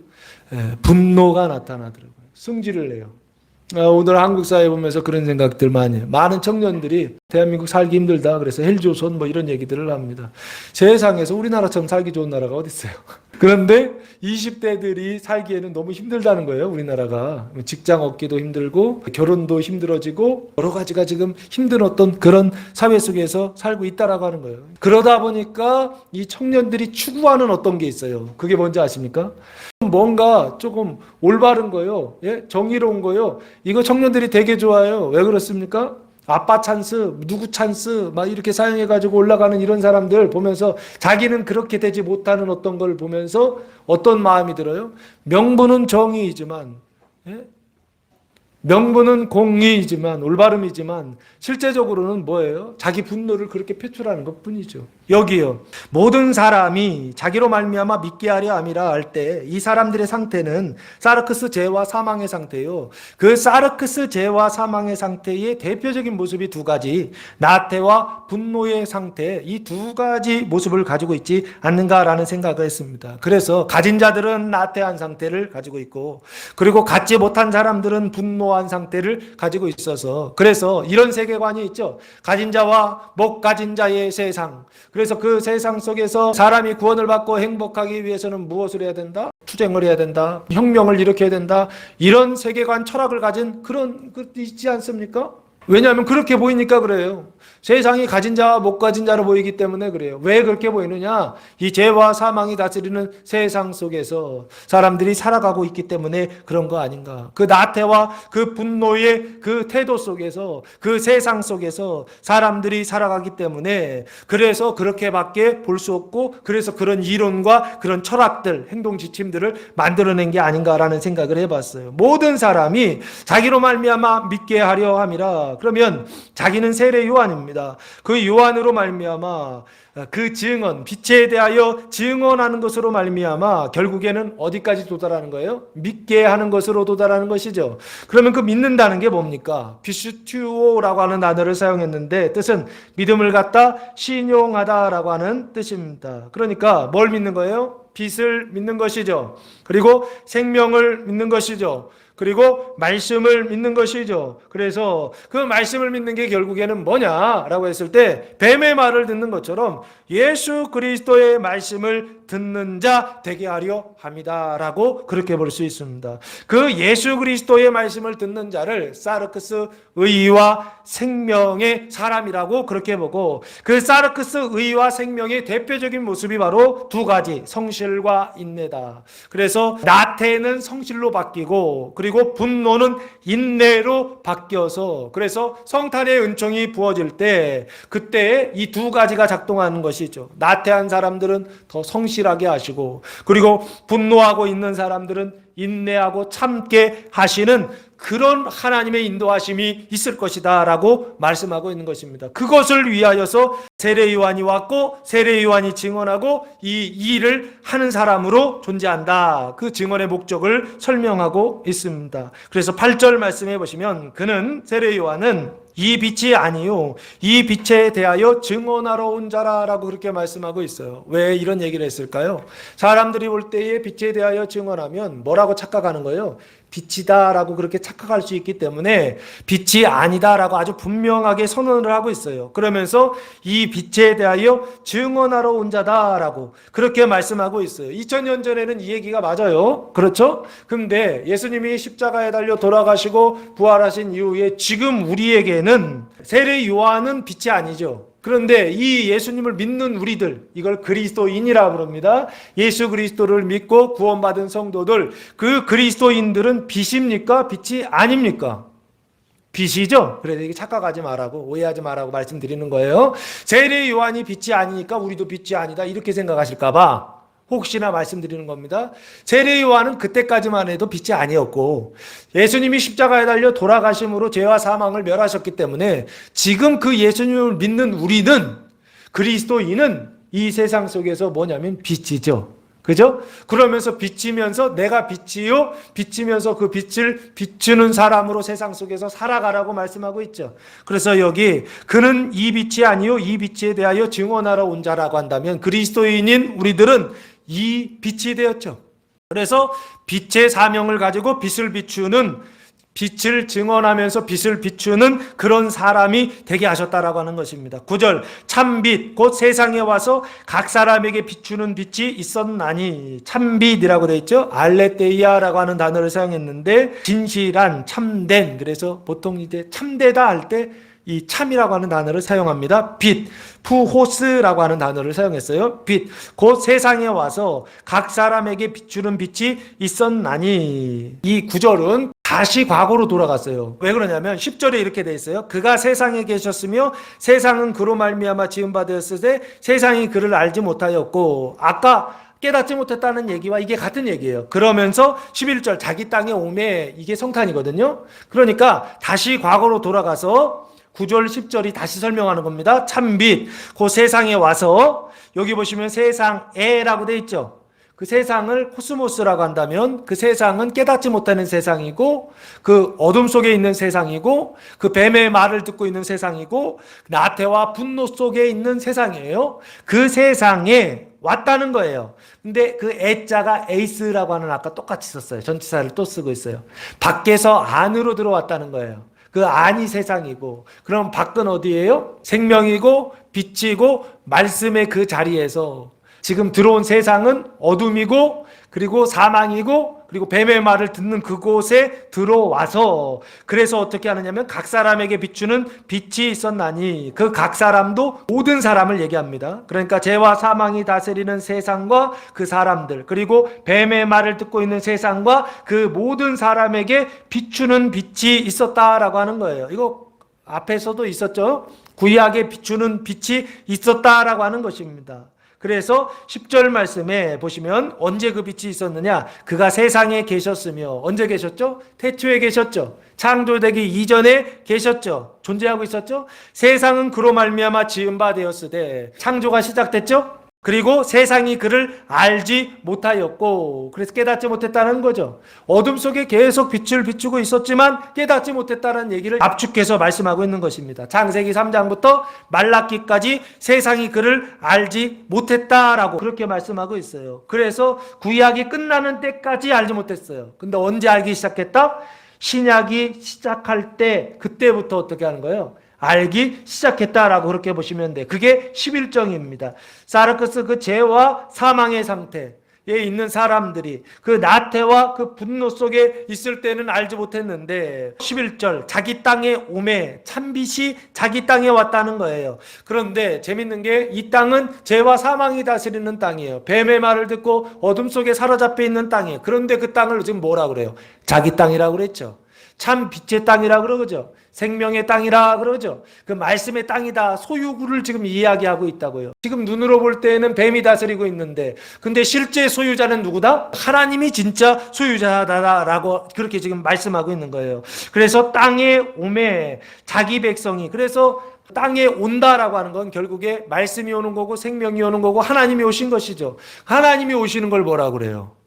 [SPEAKER 2] 분노가 나타나더라고요. 승질을 내요. 오늘 한국 사회 보면서 그런 생각들 많이 해요. 많은 청년들이 대한민국 살기 힘들다 그래서 헬조선 뭐 이런 얘기들을 합니다. 세상에서 우리나라처럼 살기 좋은 나라가 어디 있어요? 그런데 20대들이 살기에는 너무 힘들다는 거예요. 우리나라가 직장 얻기도 힘들고 결혼도 힘들어지고 여러 가지가 지금 힘든 어떤 그런 사회 속에서 살고 있다라고 하는 거예요. 그러다 보니까 이 청년들이 추구하는 어떤 게 있어요. 그게 뭔지 아십니까? 뭔가 조금 올바른 거요. 예? 정의로운 거요. 이거 청년들이 되게 좋아해요. 왜 그렇습니까? 아빠 찬스, 누구 찬스, 막 이렇게 사용해가지고 올라가는 이런 사람들 보면서 자기는 그렇게 되지 못하는 어떤 걸 보면서 어떤 마음이 들어요? 명분은 정의이지만, 예? 명분은 공의이지만, 올바름이지만, 실제적으로는 뭐예요? 자기 분노를 그렇게 표출하는 것 뿐이죠. 여기요. 모든 사람이 자기로 말미암아 믿게 하려 함이라 할 때 이 사람들의 상태는 사르크스 죄와 사망의 상태요. 그 사르크스 죄와 사망의 상태의 대표적인 모습이 두 가지, 나태와 분노의 상태, 이 두 가지 모습을 가지고 있지 않는가라는 생각을 했습니다. 그래서 가진 자들은 나태한 상태를 가지고 있고, 그리고 갖지 못한 사람들은 분노한 상태를 가지고 있어서, 그래서 이런 세계관이 있죠. 가진 자와 못 가진 자의 세상. 그래서 그 세상 속에서 사람이 구원을 받고 행복하기 위해서는 무엇을 해야 된다? 투쟁을 해야 된다. 혁명을 일으켜야 된다. 이런 세계관 철학을 가진 그런 것 있지 않습니까? 왜냐하면 그렇게 보이니까 그래요. 세상이 가진 자와 못 가진 자로 보이기 때문에 그래요. 왜 그렇게 보이느냐? 이 죄와 사망이 다스리는 세상 속에서 사람들이 살아가고 있기 때문에 그런 거 아닌가. 그 나태와 그 분노의 그 태도 속에서, 그 세상 속에서 사람들이 살아가기 때문에 그래서 그렇게밖에 볼 수 없고, 그래서 그런 이론과 그런 철학들, 행동 지침들을 만들어낸 게 아닌가라는 생각을 해봤어요. 모든 사람이 자기로 말미암아 믿게 하려 함이라. 그러면 자기는 세례 요한입니다. 그 요한으로 말미암아 그 증언, 빛에 대하여 증언하는 것으로 말미암아 결국에는 어디까지 도달하는 거예요? 믿게 하는 것으로 도달하는 것이죠. 그러면 그 믿는다는 게 뭡니까? 피슈튜오라고 하는 단어를 사용했는데 뜻은 믿음을 갖다 신용하다라고 하는 뜻입니다. 그러니까 뭘 믿는 거예요? 빛을 믿는 것이죠. 그리고 생명을 믿는 것이죠. 그리고 말씀을 믿는 것이죠. 그래서 그 말씀을 믿는 게 결국에는 뭐냐라고 했을 때 뱀의 말을 듣는 것처럼 예수 그리스도의 말씀을 듣는 자 되게 하려 합니다라고 그렇게 볼 수 있습니다. 그 예수 그리스도의 말씀을 듣는 자를 사르크스 의와 생명의 사람이라고 그렇게 보고, 그 사르크스 의와 생명의 대표적인 모습이 바로 두 가지, 성실과 인내다. 그래서 나태는 성실로 바뀌고, 그리고 분노는 인내로 바뀌어서, 그래서 성탄의 은총이 부어질 때 그때 이 두 가지가 작동하는 것이죠. 나태한 사람들은 더 성실하게 하시고, 그리고 분노하고 있는 사람들은 인내하고 참게 하시는 그런 하나님의 인도하심이 있을 것이다 라고 말씀하고 있는 것입니다. 그것을 위하여서 세례 요한이 왔고, 세례 요한이 증언하고 이 일을 하는 사람으로 존재한다. 그 증언의 목적을 설명하고 있습니다. 그래서 8절 말씀해 보시면, 그는, 세례 요한은 이 빛이 아니요 이 빛에 대하여 증언하러 온 자라라고 그렇게 말씀하고 있어요. 왜 이런 얘기를 했을까요? 사람들이 볼 때에 빛에 대하여 증언하면 뭐라고 착각하는 거예요? 빛이다라고 그렇게 착각할 수 있기 때문에 빛이 아니다라고 아주 분명하게 선언을 하고 있어요. 그러면서 이 빛에 대하여 증언하러 온 자다라고 그렇게 말씀하고 있어요. 2000년 전에는 이 얘기가 맞아요. 그렇죠? 근데 예수님이 십자가에 달려 돌아가시고 부활하신 이후에 지금 우리에게는 세례 요한은 빛이 아니죠. 그런데 이 예수님을 믿는 우리들, 이걸 그리스도인이라고 부릅니다. 예수 그리스도를 믿고 구원받은 성도들, 그 그리스도인들은 빛입니까? 빛이 아닙니까? 빛이죠? 그래서 이게 착각하지 말라고, 오해하지 말라고 말씀드리는 거예요. 세례 요한이 빛이 아니니까 우리도 빛이 아니다, 이렇게 생각하실까봐 혹시나 말씀드리는 겁니다. 세례 요한은 그때까지만 해도 빛이 아니었고 예수님이 십자가에 달려 돌아가심으로 죄와 사망을 멸하셨기 때문에 지금 그 예수님을 믿는 우리는, 그리스도인은 이 세상 속에서 뭐냐면 빛이죠. 그죠? 그러면서 비치면서 내가 빛이요, 비치면서 그 빛을 비추는 사람으로 세상 속에서 살아가라고 말씀하고 있죠. 그래서 여기 그는 이 빛이 아니요 이 빛에 대하여 증언하러 온 자라고 한다면 그리스도인인 우리들은 이 빛이 되었죠. 그래서 빛의 사명을 가지고 빛을 비추는, 빛을 증언하면서 빛을 비추는 그런 사람이 되게 하셨다라고 하는 것입니다. 9절, 참빛 곧 세상에 와서 각 사람에게 비추는 빛이 있었나니. 참빛이라고 되어 있죠. 알레테이아라고 하는 단어를 사용했는데 진실한, 참된, 그래서 보통 이제 참되다 할 때 이 참이라고 하는 단어를 사용합니다. 빛, 푸호스라고 하는 단어를 사용했어요. 빛, 곧 세상에 와서 각 사람에게 비추는 빛이 있었나니. 이 구절은 다시 과거로 돌아갔어요. 왜 그러냐면 10절에 이렇게 돼 있어요. 그가 세상에 계셨으며 세상은 그로 말미암아 지은 바 되었으되 세상이 그를 알지 못하였고. 아까 깨닫지 못했다는 얘기와 이게 같은 얘기예요. 그러면서 11절 자기 땅에 오매, 이게 성탄이거든요. 그러니까 다시 과거로 돌아가서 9절 10절이 다시 설명하는 겁니다. 참빛 그 세상에 와서, 여기 보시면 세상에라고 돼 있죠. 그 세상을 코스모스라고 한다면 그 세상은 깨닫지 못하는 세상이고 그 어둠 속에 있는 세상이고 그 뱀의 말을 듣고 있는 세상이고 나태와 분노 속에 있는 세상이에요. 그 세상에 왔다는 거예요. 근데 그 애자가 에이스라고 하는, 아까 똑같이 썼어요. 전치사를 또 쓰고 있어요. 밖에서 안으로 들어왔다는 거예요. 그 안이 세상이고, 그럼 밖은 어디예요? 생명이고 빛이고 말씀의 그 자리에서 지금 들어온 세상은 어둠이고 그리고 사망이고 그리고 뱀의 말을 듣는 그곳에 들어와서, 그래서 어떻게 하느냐면 각 사람에게 비추는 빛이 있었나니. 그 각 사람도 모든 사람을 얘기합니다. 그러니까 죄와 사망이 다스리는 세상과 그 사람들, 그리고 뱀의 말을 듣고 있는 세상과 그 모든 사람에게 비추는 빛이 있었다라고 하는 거예요. 이거 앞에서도 있었죠. 구약에 비추는 빛이 있었다라고 하는 것입니다. 그래서 10절 말씀에 보시면 언제 그 빛이 있었느냐? 그가 세상에 계셨으며. 언제 계셨죠? 태초에 계셨죠. 창조되기 이전에 계셨죠. 존재하고 있었죠. 세상은 그로 말미암아 지은 바 되었으되, 창조가 시작됐죠. 그리고 세상이 그를 알지 못하였고, 그래서 깨닫지 못했다는 거죠. 어둠 속에 계속 빛을 비추고 있었지만 깨닫지 못했다는 얘기를 압축해서 말씀하고 있는 것입니다. 창세기 3장부터 말라기까지 세상이 그를 알지 못했다라고 그렇게 말씀하고 있어요. 그래서 구약이 끝나는 때까지 알지 못했어요. 근데 언제 알기 시작했다? 신약이 시작할 때, 그때부터 어떻게 하는 거예요? 알기 시작했다라고 그렇게 보시면 돼. 그게 11정입니다. 사르크스, 그 죄와 사망의 상태에 있는 사람들이 그 나태와 그 분노 속에 있을 때는 알지 못했는데, 11절 자기 땅에 오매, 참빛이 자기 땅에 왔다는 거예요. 그런데 재밌는 게 이 땅은 죄와 사망이 다스리는 땅이에요. 뱀의 말을 듣고 어둠 속에 사로잡혀 있는 땅이에요. 그런데 그 땅을 지금 뭐라 그래요? 자기 땅이라고 그랬죠. 참 빛의 땅이라 그러죠. 생명의 땅이라 그러죠. 그 말씀의 땅이다, 소유구를 지금 이야기하고 있다고요. 지금 눈으로 볼 때는 뱀이 다스리고 있는데, 근데 실제 소유자는 누구다? 하나님이 진짜 소유자다라고 그렇게 지금 말씀하고 있는 거예요. 그래서 땅에 오매, 자기 백성이, 그래서 땅에 온다라고 하는 건 결국에 말씀이 오는 거고 생명이 오는 거고 하나님이 오신 것이죠. 하나님이 오시는 걸 뭐라고 그래요?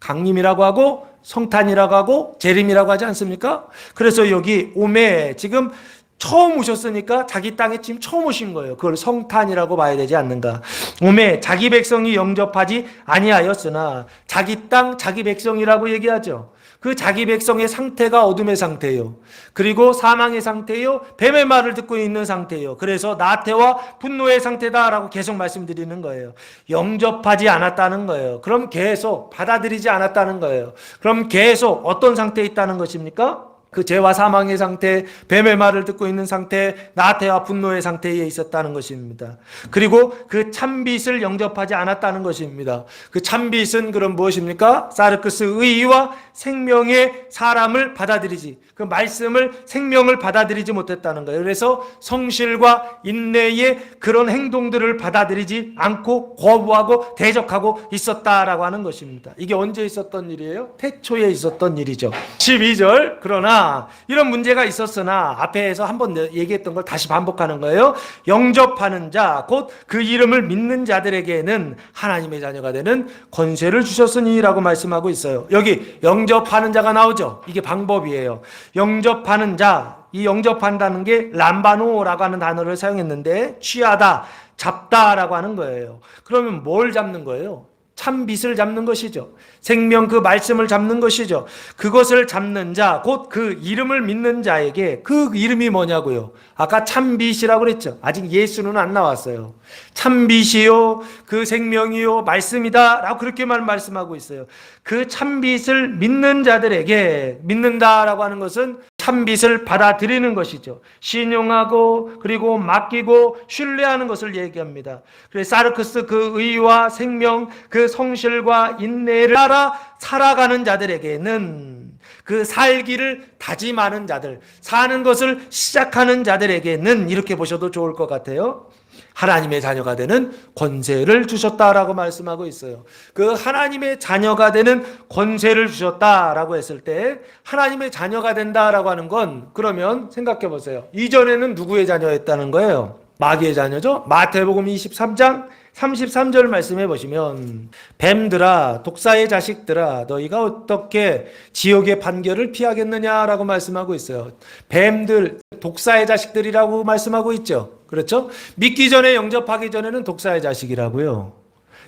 [SPEAKER 2] 강림이라고 하고 성탄이라고 하고 재림이라고 하지 않습니까? 그래서 여기 오매, 지금 처음 오셨으니까 자기 땅에 지금 처음 오신 거예요. 그걸 성탄이라고 봐야 되지 않는가. 오매 자기 백성이 영접하지 아니하였으나, 자기 땅 자기 백성이라고 얘기하죠. 그 자기 백성의 상태가 어둠의 상태예요. 그리고 사망의 상태예요. 뱀의 말을 듣고 있는 상태예요. 그래서 나태와 분노의 상태다라고 계속 말씀드리는 거예요. 영접하지 않았다는 거예요. 그럼 계속 받아들이지 않았다는 거예요. 그럼 계속 어떤 상태에 있다는 것입니까? 그 죄와 사망의 상태, 뱀의 말을 듣고 있는 상태, 나태와 분노의 상태에 있었다는 것입니다. 그리고 그 참빛을 영접하지 않았다는 것입니다. 그 참빛은 그럼 무엇입니까? 사르크스 의와 생명의 사람을 받아들이지, 그 말씀을, 생명을 받아들이지 못했다는 거예요. 그래서 성실과 인내의 그런 행동들을 받아들이지 않고 거부하고 대적하고 있었다라고 하는 것입니다. 이게 언제 있었던 일이에요? 태초에 있었던 일이죠. 12절, 그러나 이런 문제가 있었으나, 앞에서 한번 얘기했던 걸 다시 반복하는 거예요. 영접하는 자, 곧 그 이름을 믿는 자들에게는 하나님의 자녀가 되는 권세를 주셨으니 라고 말씀하고 있어요. 여기 영접하는 자가 나오죠. 이게 방법이에요. 영접하는 자, 이 영접한다는 게 람바노라고 하는 단어를 사용했는데, 취하다, 잡다라고 하는 거예요. 그러면 뭘 잡는 거예요? 참빛을 잡는 것이죠. 생명 그 말씀을 잡는 것이죠. 그것을 잡는 자, 곧 그 이름을 믿는 자에게, 그 이름이 뭐냐고요? 아까 참빛이라고 그랬죠. 아직 예수는 안 나왔어요. 참빛이요, 그 생명이요, 말씀이다 라고 그렇게만 말씀하고 있어요. 그 참빛을 믿는 자들에게, 믿는다라고 하는 것은 참빛을 받아들이는 것이죠. 신용하고 그리고 맡기고 신뢰하는 것을 얘기합니다. 그래서 사르크스 그 의와 생명, 그 성실과 인내를 따라 살아가는 자들에게는, 그 살기를 다짐하는 자들, 사는 것을 시작하는 자들에게는 이렇게 보셔도 좋을 것 같아요. 하나님의 자녀가 되는 권세를 주셨다라고 말씀하고 있어요. 그 하나님의 자녀가 되는 권세를 주셨다라고 했을 때, 하나님의 자녀가 된다라고 하는 건, 그러면 생각해 보세요. 이전에는 누구의 자녀였다는 거예요? 마귀의 자녀죠. 마태복음 23장 33절 말씀해 보시면, 뱀들아, 독사의 자식들아, 너희가 어떻게 지옥의 판결을 피하겠느냐라고 말씀하고 있어요. 뱀들, 독사의 자식들이라고 말씀하고 있죠. 그렇죠? 믿기 전에, 영접하기 전에는 독사의 자식이라고요.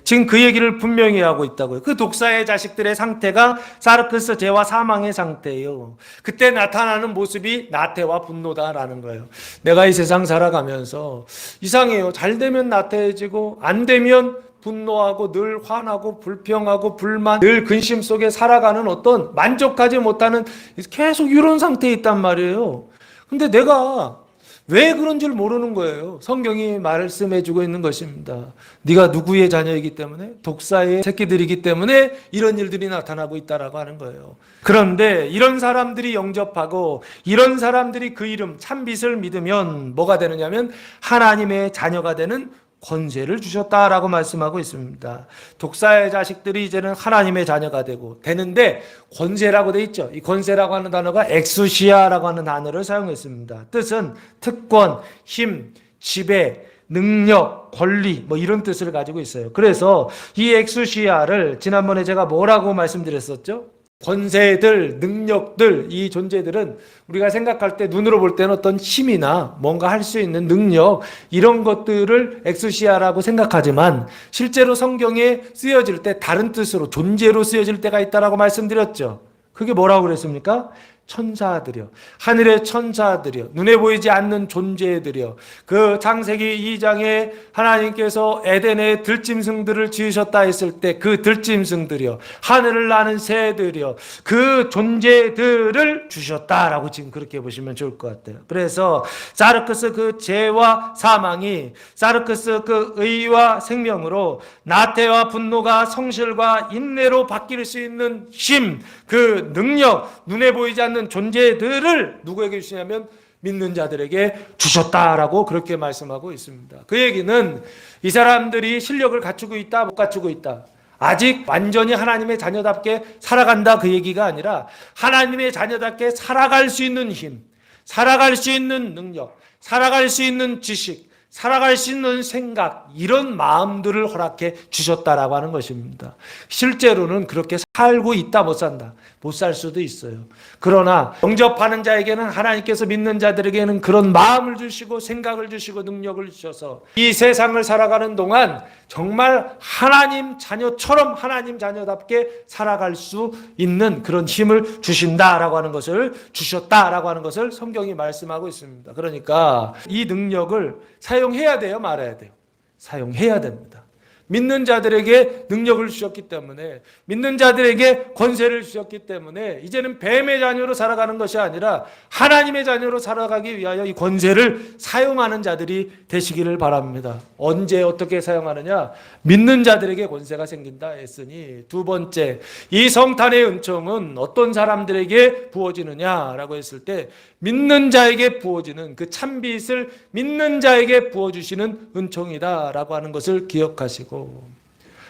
[SPEAKER 2] 지금 그 얘기를 분명히 하고 있다고요. 그 독사의 자식들의 상태가 사르크스 죄와 사망의 상태예요. 그때 나타나는 모습이 나태와 분노다라는 거예요. 내가 이 세상 살아가면서 이상해요. 잘 되면 나태해지고 안 되면 분노하고 늘 화나고 불평하고 불만, 늘 근심 속에 살아가는 어떤 만족하지 못하는 계속 이런 상태에 있단 말이에요. 근데 내가 왜 그런 줄 모르는 거예요. 성경이 말씀해주고 있는 것입니다. 네가 누구의 자녀이기 때문에, 독사의 새끼들이기 때문에 이런 일들이 나타나고 있다라고 하는 거예요. 그런데 이런 사람들이 영접하고 이런 사람들이 그 이름 참빛을 믿으면 뭐가 되느냐면 하나님의 자녀가 되는 권세를 주셨다라고 말씀하고 있습니다. 독사의 자식들이 이제는 하나님의 자녀가 되는데, 권세라고 돼 있죠. 이 권세라고 하는 단어가 엑수시아라고 하는 단어를 사용했습니다. 뜻은 특권, 힘, 지배, 능력, 권리, 뭐 이런 뜻을 가지고 있어요. 그래서 이 엑수시아를 지난번에 제가 뭐라고 말씀드렸었죠? 권세들, 능력들, 이 존재들은 우리가 생각할 때, 눈으로 볼 때는 어떤 힘이나 뭔가 할 수 있는 능력, 이런 것들을 엑수시아라고 생각하지만, 실제로 성경에 쓰여질 때 다른 뜻으로, 존재로 쓰여질 때가 있다라고 말씀드렸죠. 그게 뭐라고 그랬습니까? 천사들이요. 하늘의 천사들이요. 눈에 보이지 않는 존재들이요. 그 창세기 2장에 하나님께서 에덴에 들짐승들을 지으셨다 했을 때 그 들짐승들이요. 하늘을 나는 새들이요. 그 존재들을 주셨다라고 지금 그렇게 보시면 좋을 것 같아요. 그래서 사르크스 그 죄와 사망이 사르크스 그 의와 생명으로 나태와 분노가 성실과 인내로 바뀔 수 있는 힘, 그 능력, 눈에 보이지 않는 존재들을 누구에게 주시냐면 믿는 자들에게 주셨다라고 그렇게 말씀하고 있습니다. 그 얘기는 이 사람들이 실력을 갖추고 있다, 못 갖추고 있다, 아직 완전히 하나님의 자녀답게 살아간다, 그 얘기가 아니라 하나님의 자녀답게 살아갈 수 있는 힘, 살아갈 수 있는 능력, 살아갈 수 있는 지식, 살아갈 수 있는 생각, 이런 마음들을 허락해 주셨다라고 하는 것입니다. 실제로는 그렇게 살고 있다 못 산다. 못 살 수도 있어요. 그러나 영접하는 자에게는, 하나님께서 믿는 자들에게는 그런 마음을 주시고 생각을 주시고 능력을 주셔서 이 세상을 살아가는 동안 정말 하나님 자녀처럼 하나님 자녀답게 살아갈 수 있는 그런 힘을 주신다라고 하는 것을, 주셨다라고 하는 것을 성경이 말씀하고 있습니다. 그러니까 이 능력을 사용해야 돼요, 말아야 돼요? 사용해야 됩니다. 믿는 자들에게 능력을 주셨기 때문에, 믿는 자들에게 권세를 주셨기 때문에 이제는 뱀의 자녀로 살아가는 것이 아니라 하나님의 자녀로 살아가기 위하여 이 권세를 사용하는 자들이 되시기를 바랍니다. 언제 어떻게 사용하느냐? 믿는 자들에게 권세가 생긴다 했으니, 두 번째, 이 성탄의 은총은 어떤 사람들에게 부어지느냐라고 했을 때, 믿는 자에게 부어지는 그 참빛을 믿는 자에게 부어주시는 은총이다라고 하는 것을 기억하시고,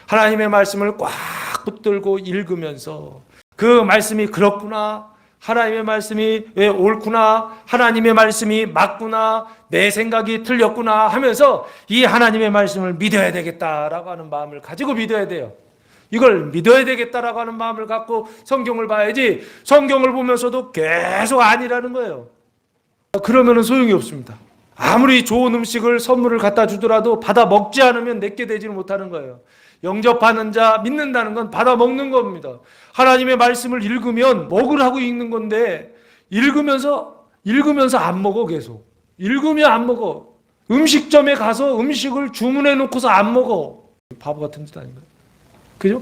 [SPEAKER 2] 하나님의 말씀을 꽉 붙들고 읽으면서 그 말씀이 그렇구나, 하나님의 말씀이 왜 옳구나, 하나님의 말씀이 맞구나, 내 생각이 틀렸구나 하면서 이 하나님의 말씀을 믿어야 되겠다라고 하는 마음을 가지고 믿어야 돼요. 이걸 믿어야 되겠다라고 하는 마음을 갖고 성경을 봐야지, 성경을 보면서도 계속 아니라는 거예요. 그러면은 소용이 없습니다. 아무리 좋은 음식을 선물을 갖다 주더라도 받아 먹지 않으면 내게 되지는 못하는 거예요. 영접하는 자, 믿는다는 건 받아 먹는 겁니다. 하나님의 말씀을 읽으면 먹으라고 읽는 건데, 읽으면서 안 먹어. 계속 읽으면 안 먹어. 음식점에 가서 음식을 주문해 놓고서 안 먹어. 바보 같은 짓 아닌가요? 그죠?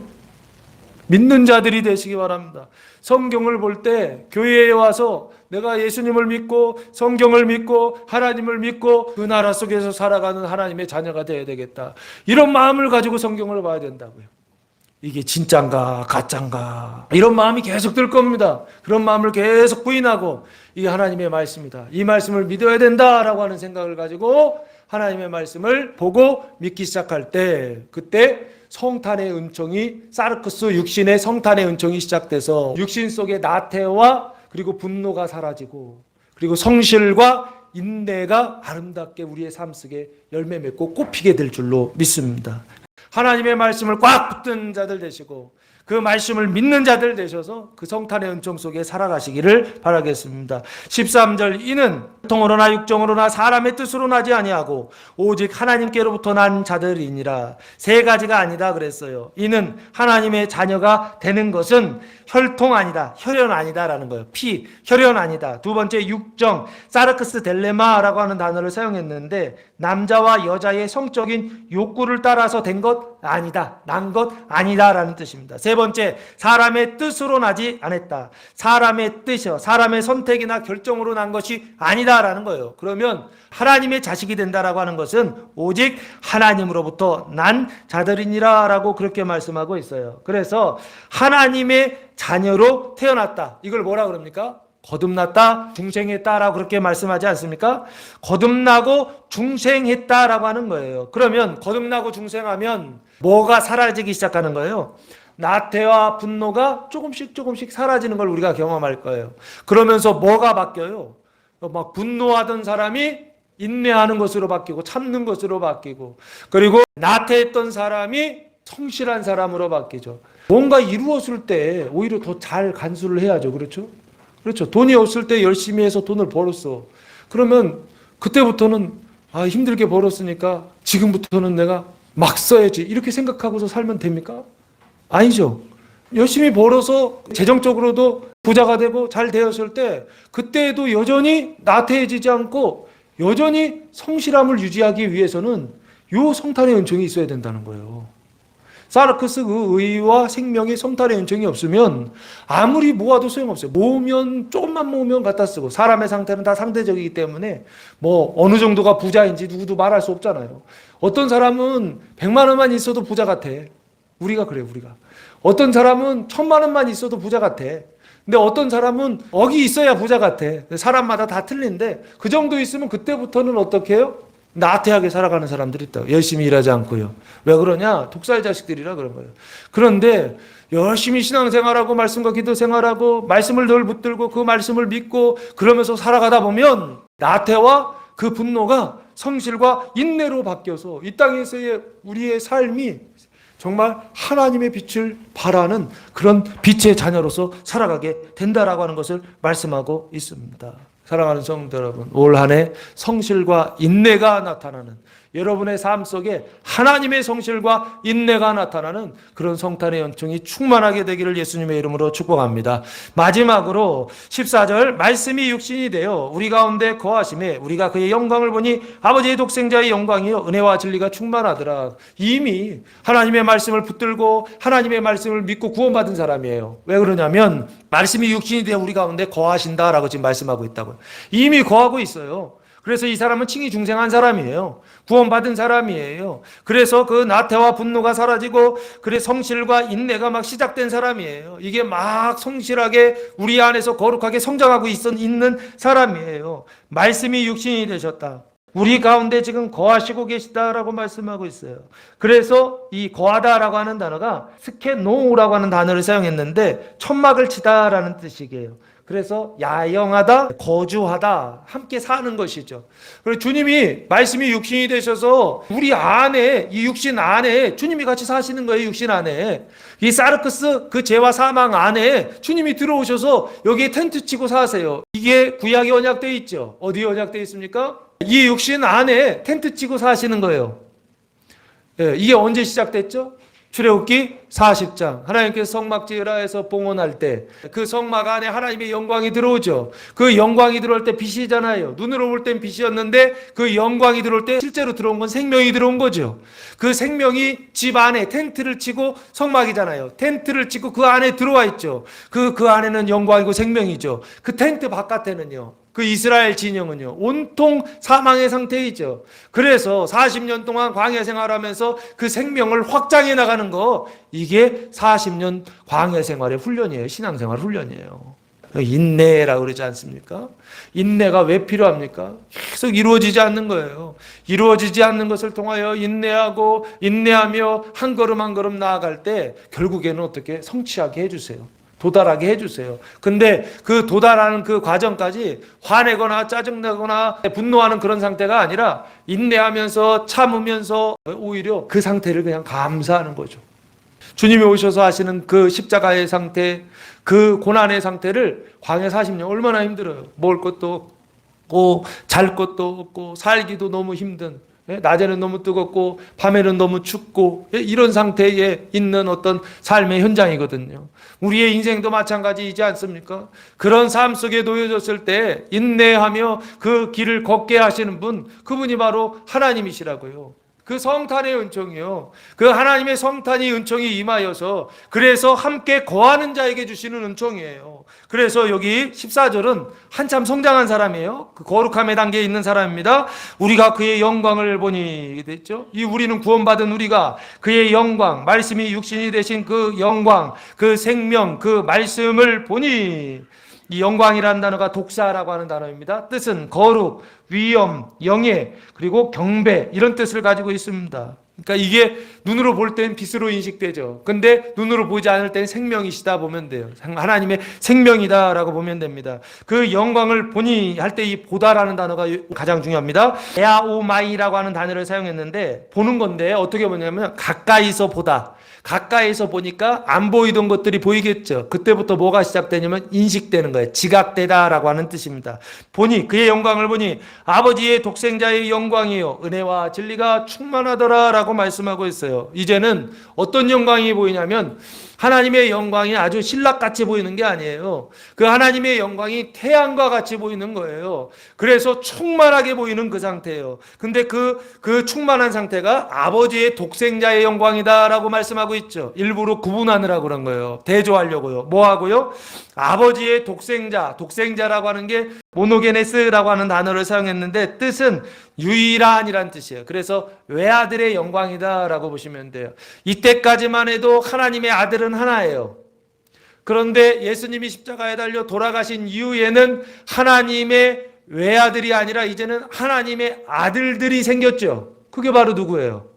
[SPEAKER 2] 믿는 자들이 되시기 바랍니다. 성경을 볼 때 교회에 와서 내가 예수님을 믿고 성경을 믿고 하나님을 믿고 그 나라 속에서 살아가는 하나님의 자녀가 되어야 되겠다, 이런 마음을 가지고 성경을 봐야 된다고요. 이게 진짠가 가짠가 이런 마음이 계속 들 겁니다. 그런 마음을 계속 부인하고 이게 하나님의 말씀이다, 이 말씀을 믿어야 된다라고 하는 생각을 가지고 하나님의 말씀을 보고 믿기 시작할 때, 그때 성탄의 은총이, 사르크스 육신의 성탄의 은총이 시작돼서 육신 속의 나태와 그리고 분노가 사라지고, 그리고 성실과 인내가 아름답게 우리의 삶 속에 열매 맺고 꽃피게 될 줄로 믿습니다. 하나님의 말씀을 꽉 붙든 자들 되시고 그 말씀을 믿는 자들 되셔서 그 성탄의 은총 속에 살아가시기를 바라겠습니다. 13절, 이는 통으로나 육정으로나 사람의 뜻으로 나지 아니하고 오직 하나님께로부터 난 자들이니라. 세 가지가 아니다 그랬어요. 이는 하나님의 자녀가 되는 것은 혈통 아니다, 혈연 아니다라는 거예요. 피, 혈연 아니다. 두 번째, 육정, 사르크스 델레마라고 하는 단어를 사용했는데, 남자와 여자의 성적인 욕구를 따라서 된 것 아니다, 난 것 아니다라는 뜻입니다. 세 번째, 사람의 뜻으로 나지 않았다. 사람의 뜻이요, 사람의 선택이나 결정으로 난 것이 아니다라는 거예요. 그러면 하나님의 자식이 된다라고 하는 것은 오직 하나님으로부터 난 자들이니라라고 그렇게 말씀하고 있어요. 그래서 하나님의 자녀로 태어났다, 이걸 뭐라 그럽니까? 거듭났다, 중생했다라고 그렇게 말씀하지 않습니까? 거듭나고 중생했다라고 하는 거예요. 그러면 거듭나고 중생하면 뭐가 사라지기 시작하는 거예요? 나태와 분노가 조금씩 사라지는 걸 우리가 경험할 거예요. 그러면서 뭐가 바뀌어요? 막 분노하던 사람이 인내하는 것으로 바뀌고 참는 것으로 바뀌고, 그리고 나태했던 사람이 성실한 사람으로 바뀌죠. 뭔가 이루었을 때 오히려 더 잘 간수를 해야죠. 그렇죠? 그렇죠. 돈이 없을 때 열심히 해서 돈을 벌었어. 그러면 그때부터는 힘들게 벌었으니까 지금부터는 내가 막 써야지, 이렇게 생각하고서 살면 됩니까? 아니죠. 열심히 벌어서 재정적으로도 부자가 되고 잘 되었을 때 그때에도 여전히 나태해지지 않고 여전히 성실함을 유지하기 위해서는 요 성탄의 은총이 있어야 된다는 거예요. 사르크스 그 의와 생명의 성탄의 은총이 없으면 아무리 모아도 소용없어요. 모으면 조금만 모으면 갖다 쓰고, 사람의 상태는 다 상대적이기 때문에 뭐 어느 정도가 부자인지 누구도 말할 수 없잖아요. 어떤 사람은 100만 원만 있어도 부자 같아. 우리가 그래요, 우리가. 어떤 사람은 1000만 원만 있어도 부자 같아. 근데 어떤 사람은 억이 있어야 부자 같아. 사람마다 다 틀린데 그 정도 있으면 그때부터는 어떻게 해요? 나태하게 살아가는 사람들이 있다. 열심히 일하지 않고요. 왜 그러냐? 독살 자식들이라 그런 거예요. 그런데 열심히 신앙생활하고 말씀과 기도 생활하고 말씀을 늘 붙들고 그 말씀을 믿고 그러면서 살아가다 보면 나태와 그 분노가 성실과 인내로 바뀌어서 이 땅에서의 우리의 삶이 정말 하나님의 빛을 발하는 그런 빛의 자녀로서 살아가게 된다라고 하는 것을 말씀하고 있습니다. 사랑하는 성도 여러분, 올 한 해 성실과 인내가 나타나는, 여러분의 삶 속에 하나님의 성실과 인내가 나타나는 그런 성탄의 연총이 충만하게 되기를 예수님의 이름으로 축복합니다. 마지막으로 14절, 말씀이 육신이 되어 우리 가운데 거하심에 우리가 그의 영광을 보니 아버지의 독생자의 영광이요 은혜와 진리가 충만하더라. 이미 하나님의 말씀을 붙들고 하나님의 말씀을 믿고 구원받은 사람이에요. 왜 그러냐면 말씀이 육신이 되어 우리 가운데 거하신다라고 지금 말씀하고 있다고요. 이미 거하고 있어요. 그래서 이 사람은 칭이 중생한 사람이에요. 구원받은 사람이에요. 그래서 그 나태와 분노가 사라지고 그래 성실과 인내가 막 시작된 사람이에요. 이게 막 성실하게 우리 안에서 거룩하게 성장하고 있는 사람이에요. 말씀이 육신이 되셨다. 우리 가운데 지금 거하시고 계시다라고 말씀하고 있어요. 그래서 이 거하다라고 하는 단어가 스케노우라고 하는 단어를 사용했는데 천막을 치다라는 뜻이에요. 그래서 야영하다, 거주하다, 함께 사는 것이죠. 그리고 주님이 말씀이 육신이 되셔서 우리 안에, 이 육신 안에 주님이 같이 사시는 거예요. 육신 안에. 이 사르크스 그 죄와 사망 안에 주님이 들어오셔서 여기에 텐트 치고 사세요. 이게 구약에 언약되어 있죠. 어디에 언약되어 있습니까? 이 육신 안에 텐트 치고 사시는 거예요. 예, 이게 언제 시작됐죠? 출애굽기 40장 하나님께서 성막 지으라 해서 봉헌할 때 그 성막 안에 하나님의 영광이 들어오죠. 그 영광이 들어올 때 빛이잖아요. 눈으로 볼 땐 빛이었는데 그 영광이 들어올 때 실제로 들어온 건 생명이 들어온 거죠. 그 생명이 집 안에 텐트를 치고, 성막이잖아요. 텐트를 치고 그 안에 들어와 있죠. 그 안에는 영광이고 생명이죠. 그 텐트 바깥에는요, 그 이스라엘 진영은요, 온통 사망의 상태이죠. 그래서 40년 동안 광야 생활하면서 그 생명을 확장해 나가는 거, 이게 40년 광야 생활의 훈련이에요. 신앙생활 훈련이에요. 인내라고 그러지 않습니까? 인내가 왜 필요합니까? 계속 이루어지지 않는 거예요. 이루어지지 않는 것을 통하여 인내하며 한 걸음 한 걸음 나아갈 때 결국에는 어떻게 성취하게 해주세요. 도달하게 해주세요. 근데 그 도달하는 그 과정까지 화내거나 짜증내거나 분노하는 그런 상태가 아니라 인내하면서 참으면서 오히려 그 상태를 그냥 감사하는 거죠. 주님이 오셔서 하시는 그 십자가의 상태, 그 고난의 상태를 광야 40년 얼마나 힘들어요. 먹을 것도 없고 잘 것도 없고 살기도 너무 힘든, 낮에는 너무 뜨겁고 밤에는 너무 춥고 이런 상태에 있는 어떤 삶의 현장이거든요. 우리의 인생도 마찬가지이지 않습니까? 그런 삶 속에 놓여졌을 때 인내하며 그 길을 걷게 하시는 분, 그분이 바로 하나님이시라고요. 그 성탄의 은총이요, 그 하나님의 성탄이 은총이 임하여서 그래서 함께 거하는 자에게 주시는 은총이에요. 그래서 여기 14절은 한참 성장한 사람이에요. 그 거룩함의 단계에 있는 사람입니다. 우리가 그의 영광을 보니 됐죠. 이 우리는 구원받은 우리가 그의 영광, 말씀이 육신이 되신 그 영광, 그 생명, 그 말씀을 보니, 이 영광이라는 단어가 독사라고 하는 단어입니다. 뜻은 거룩, 위엄, 영예, 그리고 경배, 이런 뜻을 가지고 있습니다. 그러니까 이게 눈으로 볼 땐 빛으로 인식되죠. 근데 눈으로 보지 않을 땐 생명이시다 보면 돼요. 하나님의 생명이다라고 보면 됩니다. 그 영광을 보니 할 때 이 보다라는 단어가 가장 중요합니다. 에아오마이라고 하는 단어를 사용했는데 보는 건데 어떻게 보냐면 가까이서 보다. 가까이서 보니까 안 보이던 것들이 보이겠죠. 그때부터 뭐가 시작되냐면 인식되는 거예요. 지각되다라고 하는 뜻입니다. 보니, 그의 영광을 보니 아버지의 독생자의 영광이요 은혜와 진리가 충만하더라라고 말씀하고 있어요. 이제는 어떤 영광이 보이냐면 하나님의 영광이 아주 신락같이 보이는 게 아니에요. 그 하나님의 영광이 태양과 같이 보이는 거예요. 그래서 충만하게 보이는 그 상태예요. 근데 그 충만한 상태가 아버지의 독생자의 영광이다라고 말씀하고 있죠. 일부러 구분하느라고 그런 거예요. 대조하려고요. 뭐 하고요? 아버지의 독생자라고 하는 게 모노게네스라고 하는 단어를 사용했는데 뜻은 유일한이란 뜻이에요. 그래서 외아들의 영광이다라고 보시면 돼요. 이때까지만 해도 하나님의 아들은 하나예요. 그런데 예수님이 십자가에 달려 돌아가신 이후에는 하나님의 외아들이 아니라 이제는 하나님의 아들들이 생겼죠. 그게 바로 누구예요?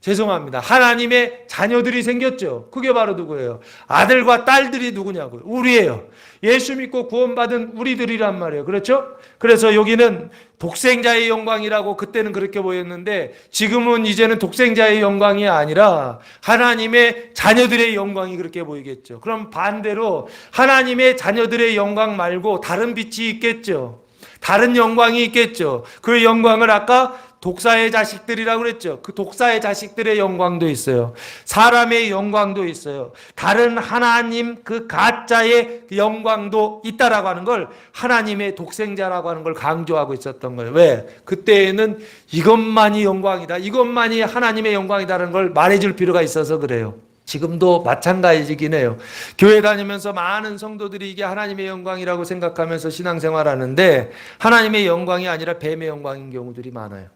[SPEAKER 2] 죄송합니다. 하나님의 자녀들이 생겼죠. 그게 바로 누구예요? 아들과 딸들이 누구냐고요? 우리예요. 예수 믿고 구원받은 우리들이란 말이에요. 그렇죠? 그래서 여기는 독생자의 영광이라고 그때는 그렇게 보였는데 지금은 이제는 독생자의 영광이 아니라 하나님의 자녀들의 영광이 그렇게 보이겠죠. 그럼 반대로 하나님의 자녀들의 영광 말고 다른 빛이 있겠죠. 다른 영광이 있겠죠. 그 영광을 아까 독사의 자식들이라고 그랬죠. 그 독사의 자식들의 영광도 있어요. 사람의 영광도 있어요. 다른 하나님 그 가짜의 영광도 있다라고 하는 걸 하나님의 독생자라고 하는 걸 강조하고 있었던 거예요. 왜? 그때에는 이것만이 영광이다. 이것만이 하나님의 영광이다라는 걸 말해줄 필요가 있어서 그래요. 지금도 마찬가지이긴 해요. 교회 다니면서 많은 성도들이 이게 하나님의 영광이라고 생각하면서 신앙생활하는데 하나님의 영광이 아니라 뱀의 영광인 경우들이 많아요.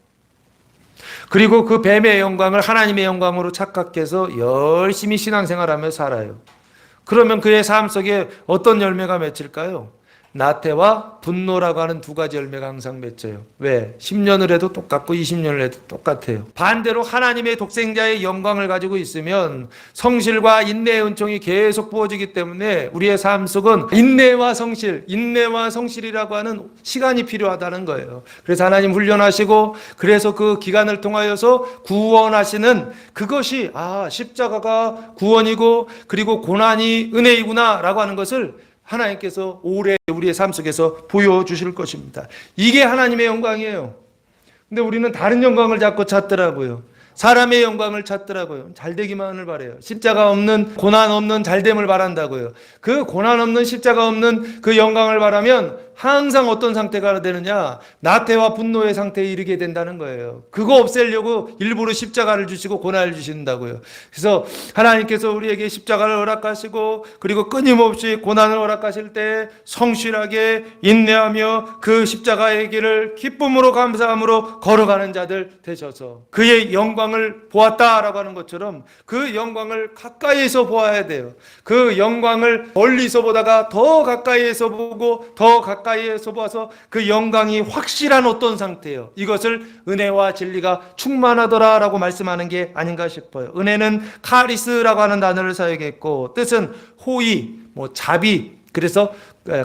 [SPEAKER 2] 그리고 그 뱀의 영광을 하나님의 영광으로 착각해서 열심히 신앙생활하며 살아요. 그러면 그의 삶 속에 어떤 열매가 맺힐까요? 나태와 분노라고 하는 두 가지 열매가 항상 맺혀요. 왜? 10년을 해도 똑같고 20년을 해도 똑같아요. 반대로 하나님의 독생자의 영광을 가지고 있으면 성실과 인내의 은총이 계속 부어지기 때문에 우리의 삶 속은 인내와 성실이라고 하는 시간이 필요하다는 거예요. 그래서 하나님 훈련하시고 그래서 그 기간을 통하여서 구원하시는 그것이 십자가가 구원이고 그리고 고난이 은혜이구나 라고 하는 것을 하나님께서 오래 우리의 삶 속에서 보여주실 것입니다. 이게 하나님의 영광이에요. 근데 우리는 다른 영광을 자꾸 찾더라고요. 사람의 영광을 찾더라고요. 잘 되기만을 바라요. 십자가 없는 고난 없는 잘됨을 바란다고요. 그 고난 없는 십자가 없는 그 영광을 바라면 항상 어떤 상태가 되느냐? 나태와 분노의 상태에 이르게 된다는 거예요. 그거 없애려고 일부러 십자가를 주시고 고난을 주신다고요. 그래서 하나님께서 우리에게 십자가를 허락하시고 그리고 끊임없이 고난을 허락하실 때 성실하게 인내하며 그 십자가의 길을 기쁨으로 감사함으로 걸어가는 자들 되셔서 그의 영광을 보았다라고 하는 것처럼 그 영광을 가까이에서 보아야 돼요. 그 영광을 멀리서 보다가 더 가까이에서 보고 더 가까이에서 봐서 그 영광이 확실한 어떤 상태예요. 이것을 은혜와 진리가 충만하더라라고 말씀하는 게 아닌가 싶어요. 은혜는 카리스라고 하는 단어를 사용했고 뜻은 호의, 자비, 그래서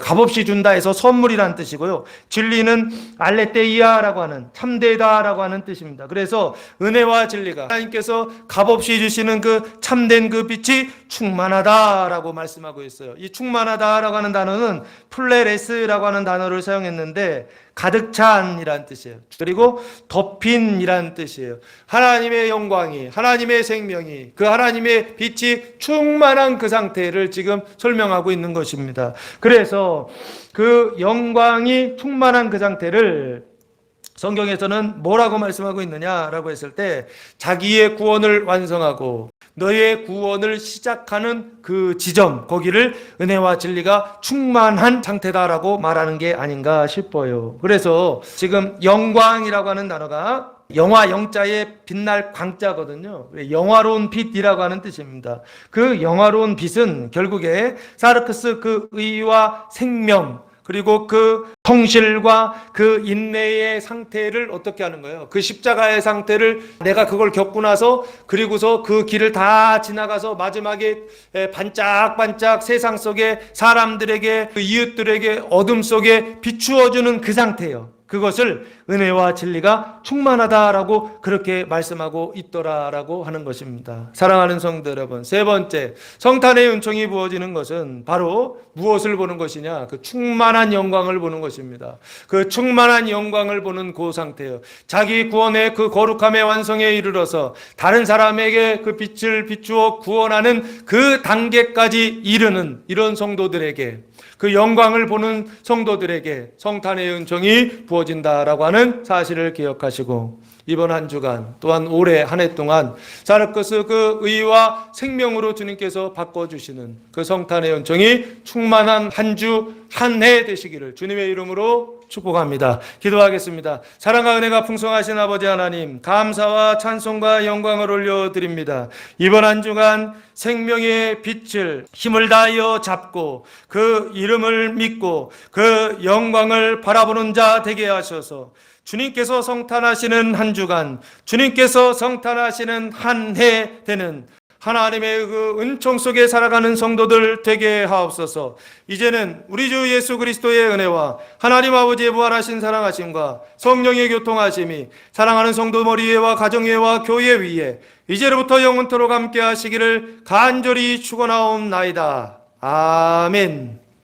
[SPEAKER 2] 값없이 준다 해서 선물이라는 뜻이고요. 진리는 알레테이아라고 하는 참되다라고 하는 뜻입니다. 그래서 은혜와 진리가 하나님께서 값없이 주시는 그 참된 그 빛이 충만하다라고 말씀하고 있어요. 이 충만하다라고 하는 단어는 플레레스라고 하는 단어를 사용했는데 가득 찬이라는 뜻이에요. 그리고 덮인이라는 뜻이에요. 하나님의 영광이, 하나님의 생명이, 그 하나님의 빛이 충만한 그 상태를 지금 설명하고 있는 것입니다. 그래서 그 영광이 충만한 그 상태를 성경에서는 뭐라고 말씀하고 있느냐라고 했을 때 자기의 구원을 완성하고 너의 구원을 시작하는 그 지점, 거기를 은혜와 진리가 충만한 상태다라고 말하는 게 아닌가 싶어요. 그래서 지금 영광이라고 하는 단어가 영화 영자의 빛날 광자거든요. 영화로운 빛이라고 하는 뜻입니다. 그 영화로운 빛은 결국에 사르크스 그 의와 생명 그리고 그 성실과 그 인내의 상태를 어떻게 하는 거예요? 그 십자가의 상태를 내가 그걸 겪고 나서 그리고서 그 길을 다 지나가서 마지막에 반짝반짝 세상 속에 사람들에게 그 이웃들에게 어둠 속에 비추어주는 그 상태예요. 그것을 은혜와 진리가 충만하다라고 그렇게 말씀하고 있더라라고 하는 것입니다. 사랑하는 성도 여러분, 세 번째 성탄의 은총이 부어지는 것은 바로 무엇을 보는 것이냐? 그 충만한 영광을 보는 것입니다. 그 충만한 영광을 보는 그 상태예요. 자기 구원의 그 거룩함의 완성에 이르러서 다른 사람에게 그 빛을 비추어 구원하는 그 단계까지 이르는 이런 성도들에게 그 영광을 보는 성도들에게 성탄의 은총이 부어진다라고 하는 사실을 기억하시고 이번 한 주간 또한 올해 한 해 동안 사르크스 그 의와 생명으로 주님께서 바꿔주시는 그 성탄의 은총이 충만한 한 주 한 해 되시기를 주님의 이름으로 축복합니다. 기도하겠습니다. 사랑과 은혜가 풍성하신 아버지 하나님, 감사와 찬송과 영광을 올려드립니다. 이번 한 주간 생명의 빛을 힘을 다하여 잡고 그 이름을 믿고 그 영광을 바라보는 자 되게 하셔서 주님께서 성탄하시는 한 주간, 주님께서 성탄하시는 한 해 되는 하나님의 그 은총 속에 살아가는 성도들 되게 하옵소서. 이제는 우리 주 예수 그리스도의 은혜와 하나님 아버지의 부활하신 사랑하심과 성령의 교통하심이 사랑하는 성도 머리 위에와 가정 위에와 교회 위에 이제로부터 영원토록 함께 하시기를 간절히 축원하옵나이다. 아멘.